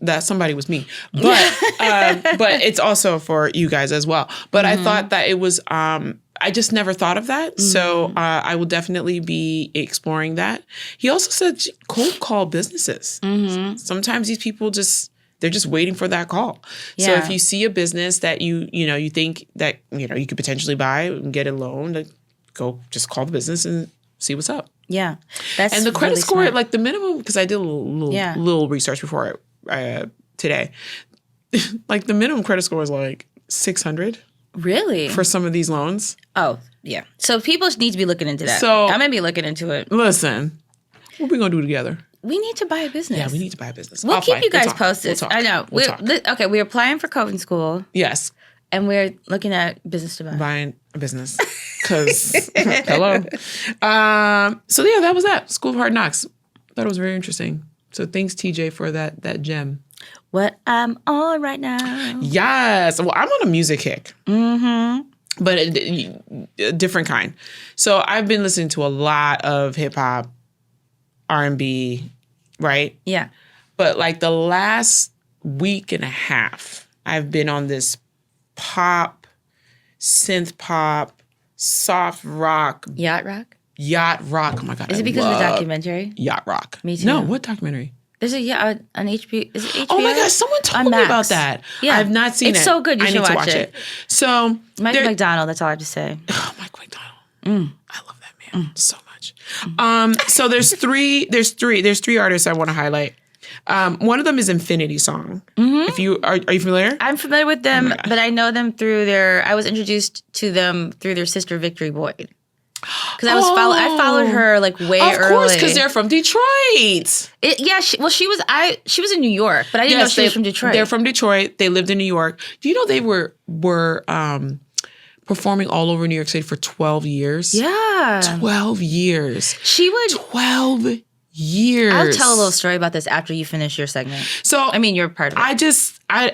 Speaker 2: That somebody was me, but but it's also for you guys as well. But I thought that it was. I just never thought of that, so I will definitely be exploring that. He also said cold call businesses. Sometimes these people they're just waiting for that call. Yeah. So if you see a business that you think that you could potentially buy and get a loan, go just call the business and see what's up.
Speaker 1: Yeah.
Speaker 2: And the credit score, smart. Like the minimum, because I did a little research before today, like the minimum credit score is like 600.
Speaker 1: Really?
Speaker 2: For some of these loans.
Speaker 1: Oh, yeah. So people need to be looking into that.
Speaker 2: So
Speaker 1: I'm going to be looking into it.
Speaker 2: Listen, what are we going to do together?
Speaker 1: We need to buy a business.
Speaker 2: Yeah, we need to buy a business.
Speaker 1: We'll keep you guys posted. I know.
Speaker 2: Okay,
Speaker 1: we're applying for cooking school.
Speaker 2: Yes.
Speaker 1: And we're looking at business to buy.
Speaker 2: Buying a business. Because, hello. So, yeah, that was that. School of Hard Knocks. Thought it was very interesting. So, thanks, TJ, for that gem.
Speaker 1: What I'm on right now.
Speaker 2: Yes. Well, I'm on a music kick. But a different kind. So, I've been listening to a lot of hip-hop, R&B, right?
Speaker 1: Yeah.
Speaker 2: But, like, the last week and a half, I've been on this pop, synth pop, soft rock.
Speaker 1: Yacht rock?
Speaker 2: Yacht rock. Oh my God.
Speaker 1: Is it because of the documentary?
Speaker 2: Yacht rock.
Speaker 1: Me too.
Speaker 2: No, what documentary?
Speaker 1: There's an HBO. Is it HBO?
Speaker 2: Oh my gosh, someone told me about that. Yeah. I've not seen it.
Speaker 1: It's so good. You should watch it.
Speaker 2: So
Speaker 1: Mike McDonald, that's all I have to say.
Speaker 2: Oh, Mike McDonald. I love that man so much. So there's three artists I want to highlight. One of them is Infinity Song. If you are you familiar?
Speaker 1: I'm familiar with them, but I know them through I was introduced to them through their sister Victory Boyd. Because I followed her like way early.
Speaker 2: Of course, because they're from Detroit.
Speaker 1: She was in New York, but I didn't know she was from Detroit.
Speaker 2: They're from Detroit. They lived in New York. Do you know they were performing all over New York City for 12 years?
Speaker 1: Yeah.
Speaker 2: 12 years. 12 years.
Speaker 1: I'll tell a little story about this after you finish your segment.
Speaker 2: So,
Speaker 1: I mean, you're part of it.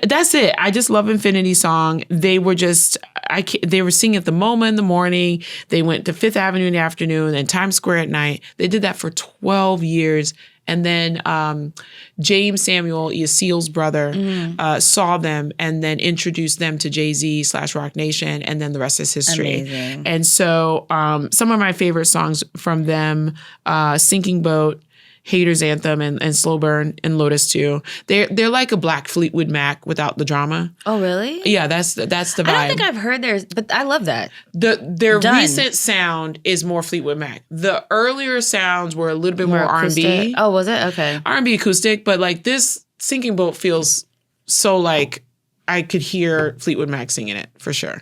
Speaker 2: That's it. I just love Infinity Song. They were they were singing at the MoMA in the morning. They went to Fifth Avenue in the afternoon and Times Square at night. They did that for 12 years. And then James Samuel, Yasiel's brother, saw them and then introduced them to Jay-Z / Rock Nation. And then the rest is history.
Speaker 1: Amazing.
Speaker 2: And so some of my favorite songs from them, Sinking Boat, Haters Anthem, and Slow Burn, and Lotus 2. They're like a Black Fleetwood Mac without the drama.
Speaker 1: Oh, really?
Speaker 2: Yeah, that's the vibe.
Speaker 1: I don't think I've heard theirs, but I love that.
Speaker 2: Their recent sound is more Fleetwood Mac. The earlier sounds were a little bit more R&B.
Speaker 1: Oh, was it? Okay.
Speaker 2: R&B acoustic, but like this Sinking Boat feels so like I could hear Fleetwood Mac singing it for sure.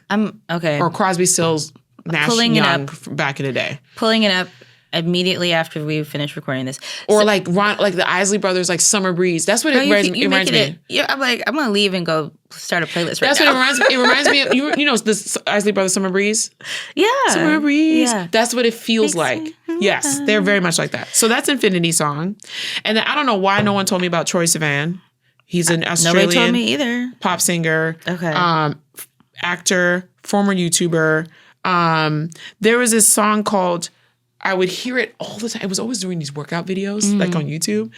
Speaker 1: Okay.
Speaker 2: Or Crosby, Stills, Nash Young back in the day.
Speaker 1: Pulling it up immediately after we finish recording this.
Speaker 2: Or like the Isley Brothers, like Summer Breeze. That's what it reminds me.
Speaker 1: I'm like, I'm going to leave and go start a playlist right now.
Speaker 2: That's what it reminds me. It reminds me of, you know, this Isley Brothers Summer Breeze?
Speaker 1: Yeah.
Speaker 2: Summer Breeze.
Speaker 1: Yeah.
Speaker 2: That's what it feels like. Yes, they're very much like that. So that's Infinity Song. And then I don't know why no one told me about Troye Sivan. He's an Australian
Speaker 1: nobody told me either.
Speaker 2: Pop singer.
Speaker 1: Okay.
Speaker 2: Actor, former YouTuber. There was this song called... I would hear it all the time. I was always doing these workout videos, like on YouTube.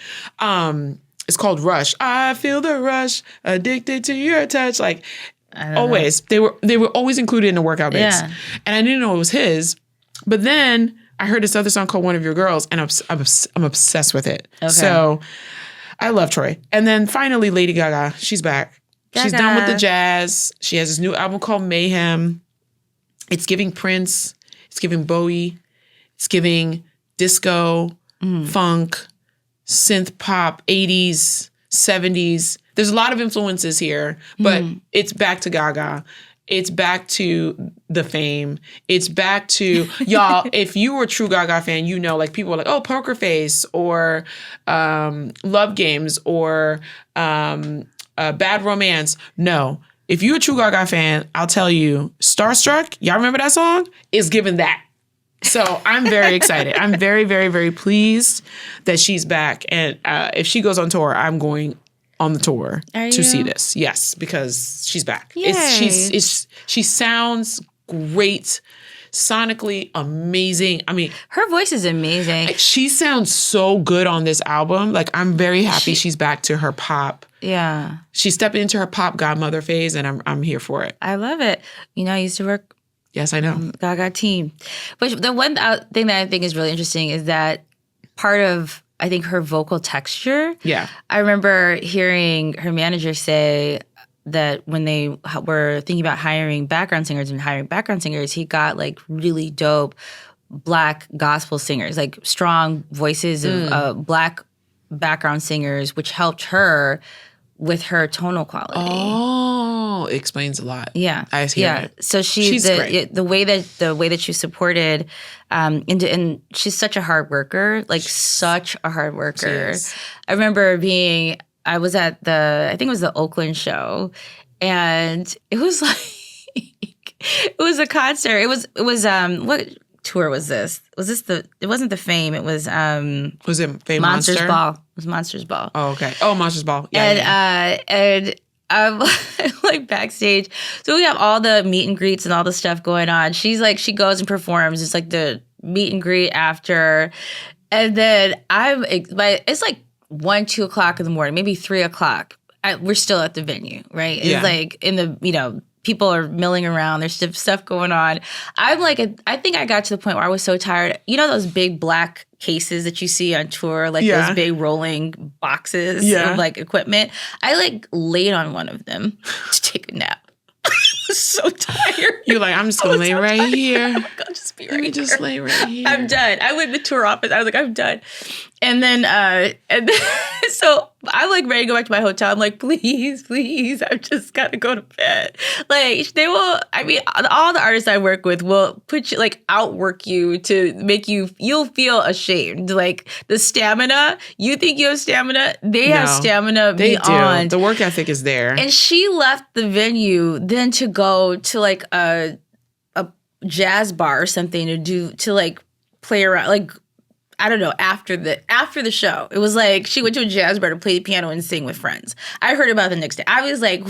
Speaker 2: It's called Rush. I feel the rush, addicted to your touch. Like always, they were always included in the workout mix, and I didn't know it was his. But then I heard this other song called One of Your Girls, and I'm obsessed with it. Okay. So I love Troy. And then finally, Lady Gaga, she's back. She's done with the jazz. She has this new album called Mayhem. It's giving Prince. It's giving Bowie. It's giving disco, funk, synth pop, 80s, 70s. There's a lot of influences here, but it's back to Gaga. It's back to the fame. It's back to, y'all, if you were a true Gaga fan, you know, like people were like, oh, Poker Face or Love Games or Bad Romance. No. If you're a true Gaga fan, I'll tell you, Starstruck, y'all remember that song? Is given that. So I'm very excited. I'm very, very, very pleased that she's back. And if she goes on tour, I'm going on the tour to see this. Yes, because she's back. She sounds great, sonically amazing. I mean,
Speaker 1: her voice is amazing.
Speaker 2: She sounds so good on this album. Like, I'm very happy she's back to her pop.
Speaker 1: Yeah.
Speaker 2: She's stepping into her pop godmother phase, and I'm here for it.
Speaker 1: I love it. You know, I used to work.
Speaker 2: Yes, I know.
Speaker 1: Gaga team. But the one thing that I think is really interesting is that part of, I think, her vocal texture.
Speaker 2: Yeah.
Speaker 1: I remember hearing her manager say that when they were thinking about hiring background singers, he got like really dope Black gospel singers, like strong voices of Black background singers, which helped her with her tonal quality.
Speaker 2: Oh, it explains a lot.
Speaker 1: Yeah,
Speaker 2: I hear it.
Speaker 1: So she's great. The way that she supported, and she's such a hard worker, like such a hard worker. I remember I was at I think it was the Oakland show, and it was like it was a concert. It was what tour was this? It wasn't the Fame. It was
Speaker 2: it Fame
Speaker 1: Monsters
Speaker 2: Monster?
Speaker 1: Ball. It was Monsters Ball.
Speaker 2: Oh, okay. Oh, Monsters Ball. Yeah.
Speaker 1: And I'm like backstage. So we have all the meet and greets and all the stuff going on. She goes and performs. It's like the meet and greet after. And then it's like 1, 2 o'clock in the morning, maybe 3 o'clock. We're still at the venue, right? It's like in the, people are milling around. There's stuff going on. I'm like, I think I got to the point where I was so tired. You know those big black cases that you see on tour, like those big rolling boxes of like equipment? I like laid on one of them to take a nap. I was so tired.
Speaker 2: You're like, I'm just gonna lay right here.
Speaker 1: I'm like, I'll just be right here.
Speaker 2: Just lay right here.
Speaker 1: I'm done. I went to the tour office. I was like, I'm done. And then so I'm like ready to go back to my hotel. I'm like, please, I've just got to go to bed. Like all the artists I work with will put you, like, outwork you to make you'll feel ashamed. Like the stamina, you think you have stamina, they have stamina beyond.
Speaker 2: Do. The work ethic is there.
Speaker 1: And she left the venue then to go to like a jazz bar or something to like play around, like, I don't know, after the show. It was like she went to a jazz bar to play the piano and sing with friends. I heard about it the next day. I was like,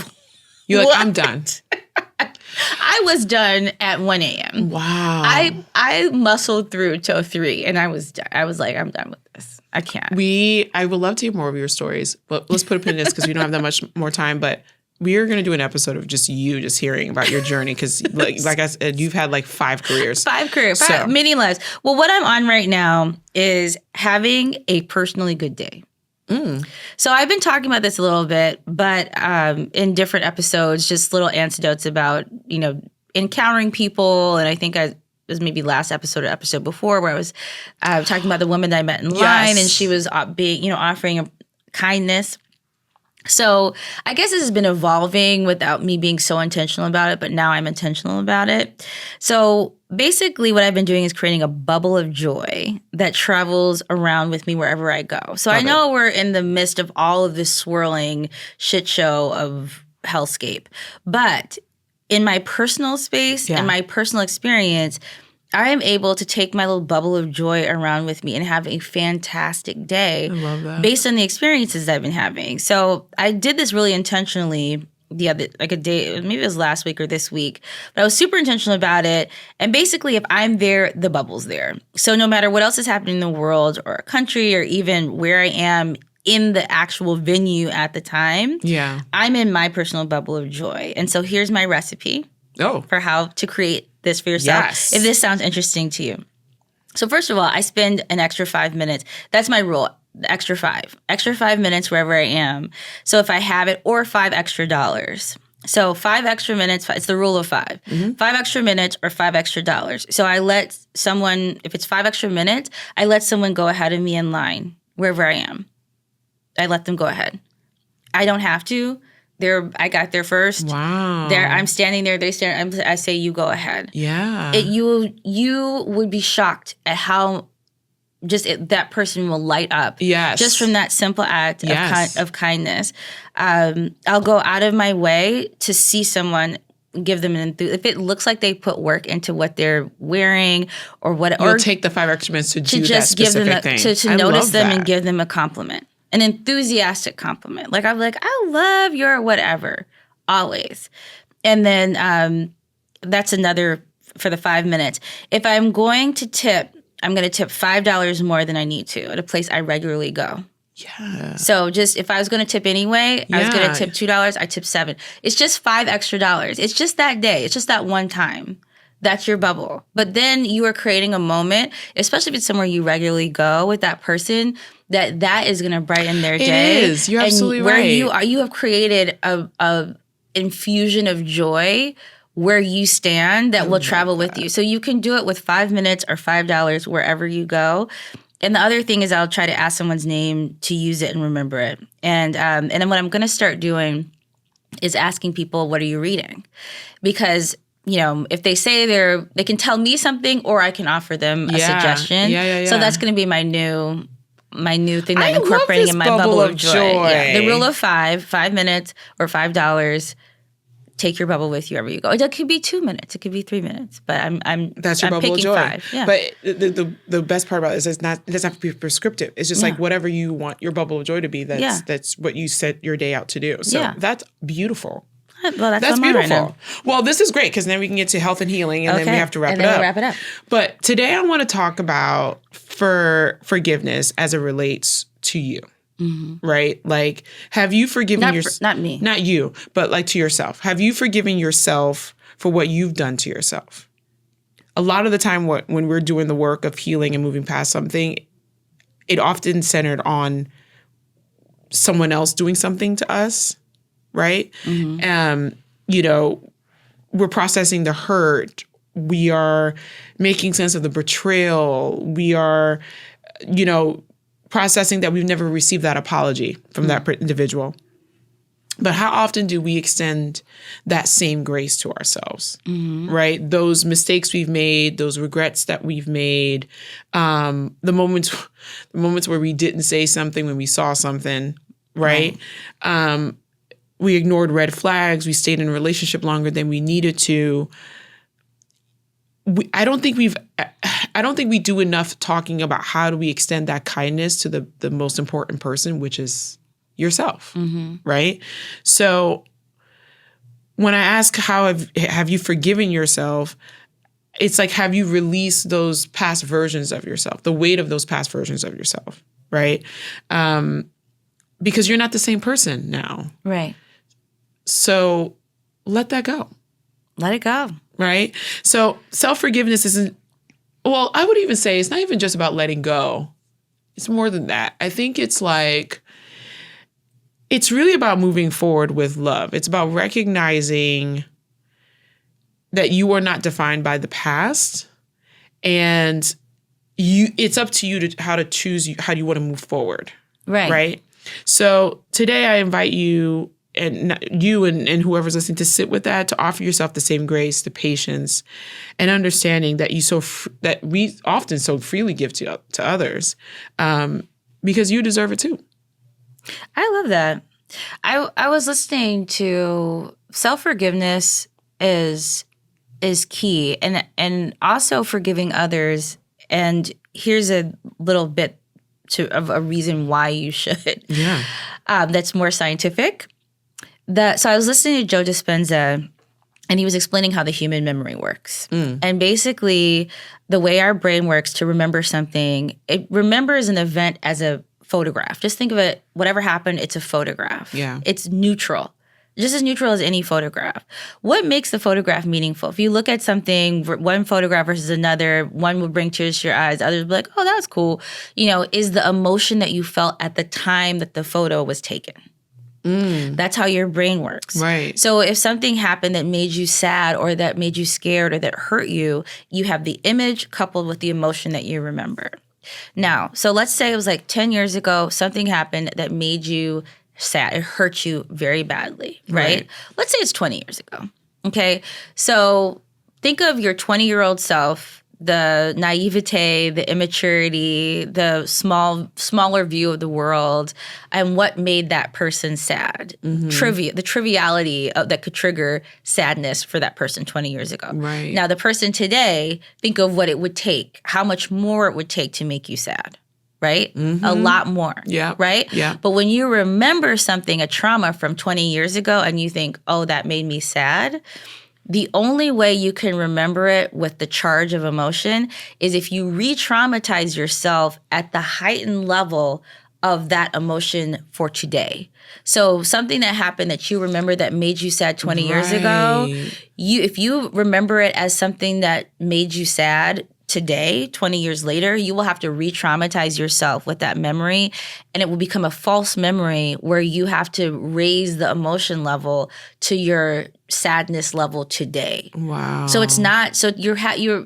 Speaker 2: you're like, I'm done.
Speaker 1: I was done at 1 a.m.
Speaker 2: Wow.
Speaker 1: I muscled through till 3 and I was done. I was like, I'm done with this. I can't.
Speaker 2: I would love to hear more of your stories, but let's put a pin in this because we don't have that much more time. But we are going to do an episode of just you just hearing about your journey because, like I said, you've had like 5 careers.
Speaker 1: 5 careers, many lives. Well, what I'm on right now is having a personally good day. So I've been talking about this a little bit, but in different episodes, just little anecdotes about, encountering people. And I think it was maybe last episode or episode before where I was talking about the woman that I met in line and she was offering a kindness. So I guess this has been evolving without me being so intentional about it, but now I'm intentional about it. So basically what I've been doing is creating a bubble of joy that travels around with me wherever I go. So I know we're in the midst of all of this swirling shit show of hellscape, but in my personal space and my personal experience, I am able to take my little bubble of joy around with me and have a fantastic day based on the experiences I've been having. So I did this really intentionally the other, like a day, maybe it was last week or this week, but I was super intentional about it. And basically, if I'm there, the bubble's there. So no matter what else is happening in the world or a country or even where I am in the actual venue at the time.
Speaker 2: Yeah.
Speaker 1: I'm in my personal bubble of joy. And so here's my recipe for how to create this for yourself.
Speaker 2: Yes.
Speaker 1: If this sounds interesting to you. So first of all, I spend an extra 5 minutes. That's my rule. The extra 5 minutes wherever I am. So if I have it, or $5 extra. So 5 extra minutes, it's the rule of 5.
Speaker 2: Mm-hmm.
Speaker 1: 5 extra minutes or $5 extra. So I let someone, if it's 5 extra minutes, I let someone go ahead of me in line wherever I am. I let them go ahead. I don't have to. I got there first.
Speaker 2: Wow.
Speaker 1: I'm standing there. They stand. I say, you go ahead.
Speaker 2: Yeah.
Speaker 1: You would be shocked at how that person will light up.
Speaker 2: Yes.
Speaker 1: Just from that simple act of kindness. I'll go out of my way to see someone, give them an enthusiasm. If it looks like they put work into what they're wearing or what,
Speaker 2: you'll take the 5 extra minutes to do
Speaker 1: just
Speaker 2: that specific
Speaker 1: give them
Speaker 2: thing.
Speaker 1: to notice them and give them a compliment. An enthusiastic compliment. Like, I'm like, I love your whatever, always. And then that's another for the 5 minutes. If I'm going to tip, I'm going to tip $5 more than I need to at a place I regularly go.
Speaker 2: Yeah.
Speaker 1: So just if I was going to tip anyway, I was going to tip $2, I tip $7. It's just $5 extra. It's just that day. It's just that one time. That's your bubble. But then you are creating a moment, especially if it's somewhere you regularly go with that person, that is going to brighten their day.
Speaker 2: It is. You're absolutely right.
Speaker 1: Where you have created a infusion of joy where you stand that will travel with you. So you can do it with 5 minutes or $5 wherever you go. And the other thing is I'll try to ask someone's name to use it and remember it. And then what I'm going to start doing is asking people, what are you reading? Because if they say they can tell me something, or I can offer them a suggestion.
Speaker 2: Yeah.
Speaker 1: So that's going to be my new thing that I'm incorporating in my bubble of joy. Yeah. The rule of 5 minutes or $5. Take your bubble with you wherever you go. It could be 2 minutes. It could be 3 minutes. But
Speaker 2: that's your bubble of joy.
Speaker 1: 5. Yeah.
Speaker 2: But the best part about it is it doesn't have to be prescriptive. It's just like whatever you want your bubble of joy to be. That's what you set your day out to do. So that's beautiful.
Speaker 1: Well, that's
Speaker 2: beautiful.
Speaker 1: Right now.
Speaker 2: Well, this is great because then we can get to health and healing, and then we have to wrap it up.
Speaker 1: We'll wrap it up.
Speaker 2: But today I want to talk about forgiveness as it relates to you. Mm-hmm. Right? Like, have you forgiven yourself?
Speaker 1: Not me.
Speaker 2: Not you, but like to yourself. Have you forgiven yourself for what you've done to yourself? A lot of the time when we're doing the work of healing and moving past something, it often centered on someone else doing something to us. Right? Mm-hmm. We're processing the hurt. We are making sense of the betrayal. We are, processing that we've never received that apology from that individual. But how often do we extend that same grace to ourselves, right? Those mistakes we've made, those regrets that we've made, the moments where we didn't say something when we saw something, right? We ignored red flags. We stayed in a relationship longer than we needed to. I don't think we do enough talking about how do we extend that kindness to the most important person, which is yourself, right? So when I ask how have you forgiven yourself, it's like, have you released those past versions of yourself, the weight of those past versions of yourself, right? Because you're not the same person now.
Speaker 1: Right.
Speaker 2: So let that go.
Speaker 1: Let it go.
Speaker 2: Right? So self-forgiveness isn't, well, I would even say it's not even just about letting go. It's more than that. I think it's really about moving forward with love. It's about recognizing that you are not defined by the past, and it's up to you how to choose how do you want to move forward.
Speaker 1: Right.
Speaker 2: Right? So today I invite you and whoever's listening to sit with that, to offer yourself the same grace, the patience, and understanding that that we often so freely give to others, because you deserve it too.
Speaker 1: I love that. I was listening to self-forgiveness is key, and also forgiving others. And here's a little bit of a reason why you should.
Speaker 2: Yeah,
Speaker 1: that's more scientific. So I was listening to Joe Dispenza, and he was explaining how the human memory works. And basically, the way our brain works to remember something, it remembers an event as a photograph. Just think of it, whatever happened, it's a photograph.
Speaker 2: Yeah.
Speaker 1: It's neutral. Just as neutral as any photograph. What makes the photograph meaningful? If you look at something, one photograph versus another, one will bring tears to your eyes, others will be like, oh, that's cool. Is the emotion that you felt at the time that the photo was taken. That's how your brain works.
Speaker 2: Right.
Speaker 1: So if something happened that made you sad or that made you scared or that hurt you, you have the image coupled with the emotion that you remember. Now, so let's say it was like 10 years ago, something happened that made you sad. It hurt you very badly, right? Let's say it's 20 years ago, okay? So think of your 20-year-old self, the naivete, the immaturity, the smaller view of the world, and what made that person sad. The triviality that could trigger sadness for that person 20 years ago.
Speaker 2: Right.
Speaker 1: Now, the person today, think of what it would take, how much more it would take to make you sad. Right? A lot more.
Speaker 2: Yeah.
Speaker 1: Right?
Speaker 2: Yeah.
Speaker 1: But when you remember something, a trauma from 20 years ago, and you think, oh, that made me sad, the only way you can remember it with the charge of emotion is if you re-traumatize yourself at the heightened level of that emotion for today. So something that happened that you remember that made you sad 20 years ago, if you remember it as something that made you sad today, 20 years later, you will have to re-traumatize yourself with that memory, and it will become a false memory where you have to raise the emotion level to your sadness level today.
Speaker 2: Wow.
Speaker 1: So it's not, so you're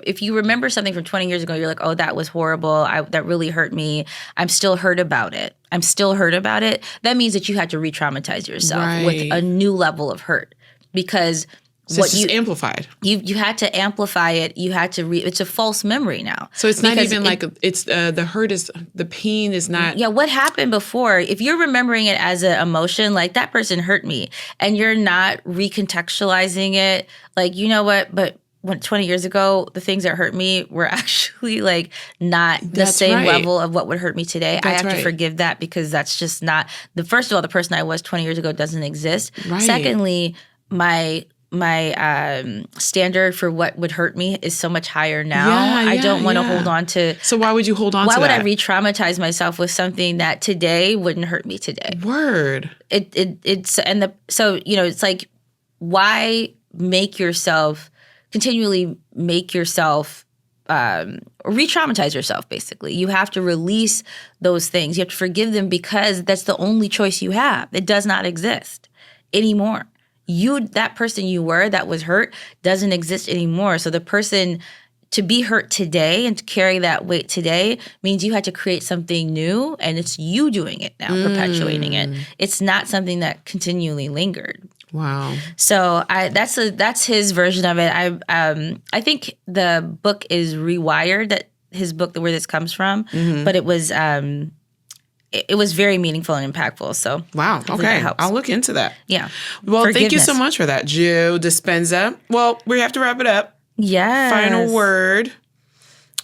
Speaker 1: if you remember something from 20 years ago, you're like, oh, that was horrible. That really hurt me. I'm still hurt about it. That means that you had to re-traumatize yourself with a new level of hurt because
Speaker 2: so what you amplified.
Speaker 1: You had to amplify it. You had to it's a false memory now.
Speaker 2: So it's not even it's the hurt is the pain is not.
Speaker 1: Yeah, what happened before? If you're remembering it as an emotion, like that person hurt me, and you're not recontextualizing it, like you know what? But when 20 years ago, the things that hurt me were actually like not the same level of what would hurt me today. I have to forgive that because that's just not first of all, the person I was 20 years ago doesn't exist.
Speaker 2: Right.
Speaker 1: Secondly, my standard for what would hurt me is so much higher now. I don't want to hold on to.
Speaker 2: So why would you hold on to that?
Speaker 1: Why would I re-traumatize myself with something that today wouldn't hurt me today?
Speaker 2: Word.
Speaker 1: It's like why continually make yourself re-traumatize yourself, basically. You have to release those things. You have to forgive them because that's the only choice you have. It does not exist anymore. That person you were that was hurt doesn't exist anymore. So the person to be hurt today and to carry that weight today means you had to create something new, and it's you doing it now, perpetuating it. It's not something that continually lingered.
Speaker 2: Wow. So
Speaker 1: that's his version of it. I think the book is Rewired, that his book where this comes from, but it was very meaningful and impactful. So
Speaker 2: wow. Okay. I'll look into that.
Speaker 1: Yeah.
Speaker 2: Well, thank you so much for that, Joe Dispenza. Well, we have to wrap it up.
Speaker 1: Yes.
Speaker 2: Final word.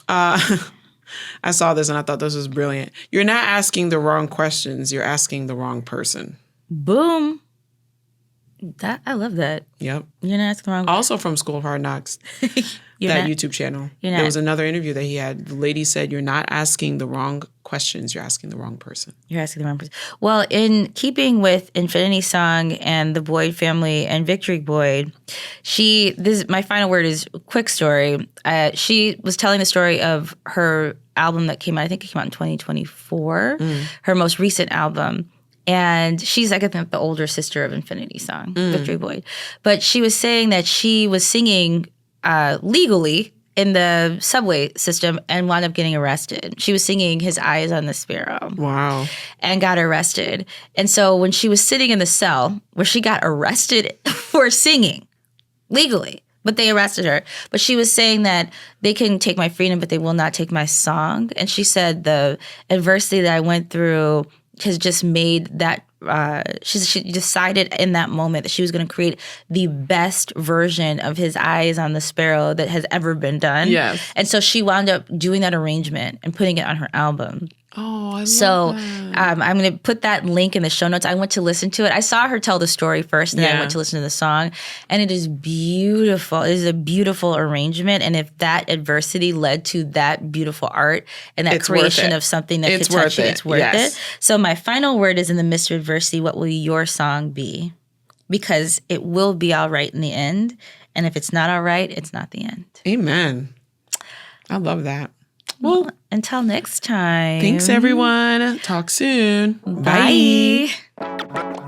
Speaker 2: I saw this and I thought this was brilliant. You're not asking the wrong questions. You're asking the wrong person.
Speaker 1: Boom. I love that.
Speaker 2: Yep.
Speaker 1: You're not asking the wrong.
Speaker 2: Also from School of Hard Knocks. YouTube channel. There was another interview that he had. The lady said, you're not asking the wrong questions. You're asking the wrong person.
Speaker 1: You're asking the wrong person. Well, in keeping with Infinity Song and the Boyd family and Victory Boyd, my final word is quick story. She was telling the story of her album that came out, I think it came out in 2024, her most recent album. And she's, I think, the older sister of Infinity Song, Victory Boyd. But she was saying that she was singing legally in the subway system and wound up getting arrested. She was singing His Eyes on the Sparrow.
Speaker 2: Wow.
Speaker 1: And got arrested. And so when she was sitting in the cell where she got arrested for singing legally, but they arrested her. But she was saying that they can take my freedom, but they will not take my song. And she said the adversity that I went through has just made that she decided in that moment that she was going to create the best version of His Eyes on the Sparrow that has ever been done.
Speaker 2: Yes.
Speaker 1: And so she wound up doing that arrangement and putting it on her album.
Speaker 2: Oh, I love
Speaker 1: So
Speaker 2: that.
Speaker 1: I'm going to put that link in the show notes. I went to listen to it. I saw her tell the story first, and then I went to listen to the song. And it is beautiful. It is a beautiful arrangement. And if that adversity led to that beautiful art and that creation of something that could touch you, it's worth it. So my final word is, in the midst of adversity, what will your song be? Because it will be all right in the end. And if it's not all right, it's not the end.
Speaker 2: Amen. I love that.
Speaker 1: Well, until next time.
Speaker 2: Thanks, everyone. Talk soon.
Speaker 1: Bye.
Speaker 2: Bye.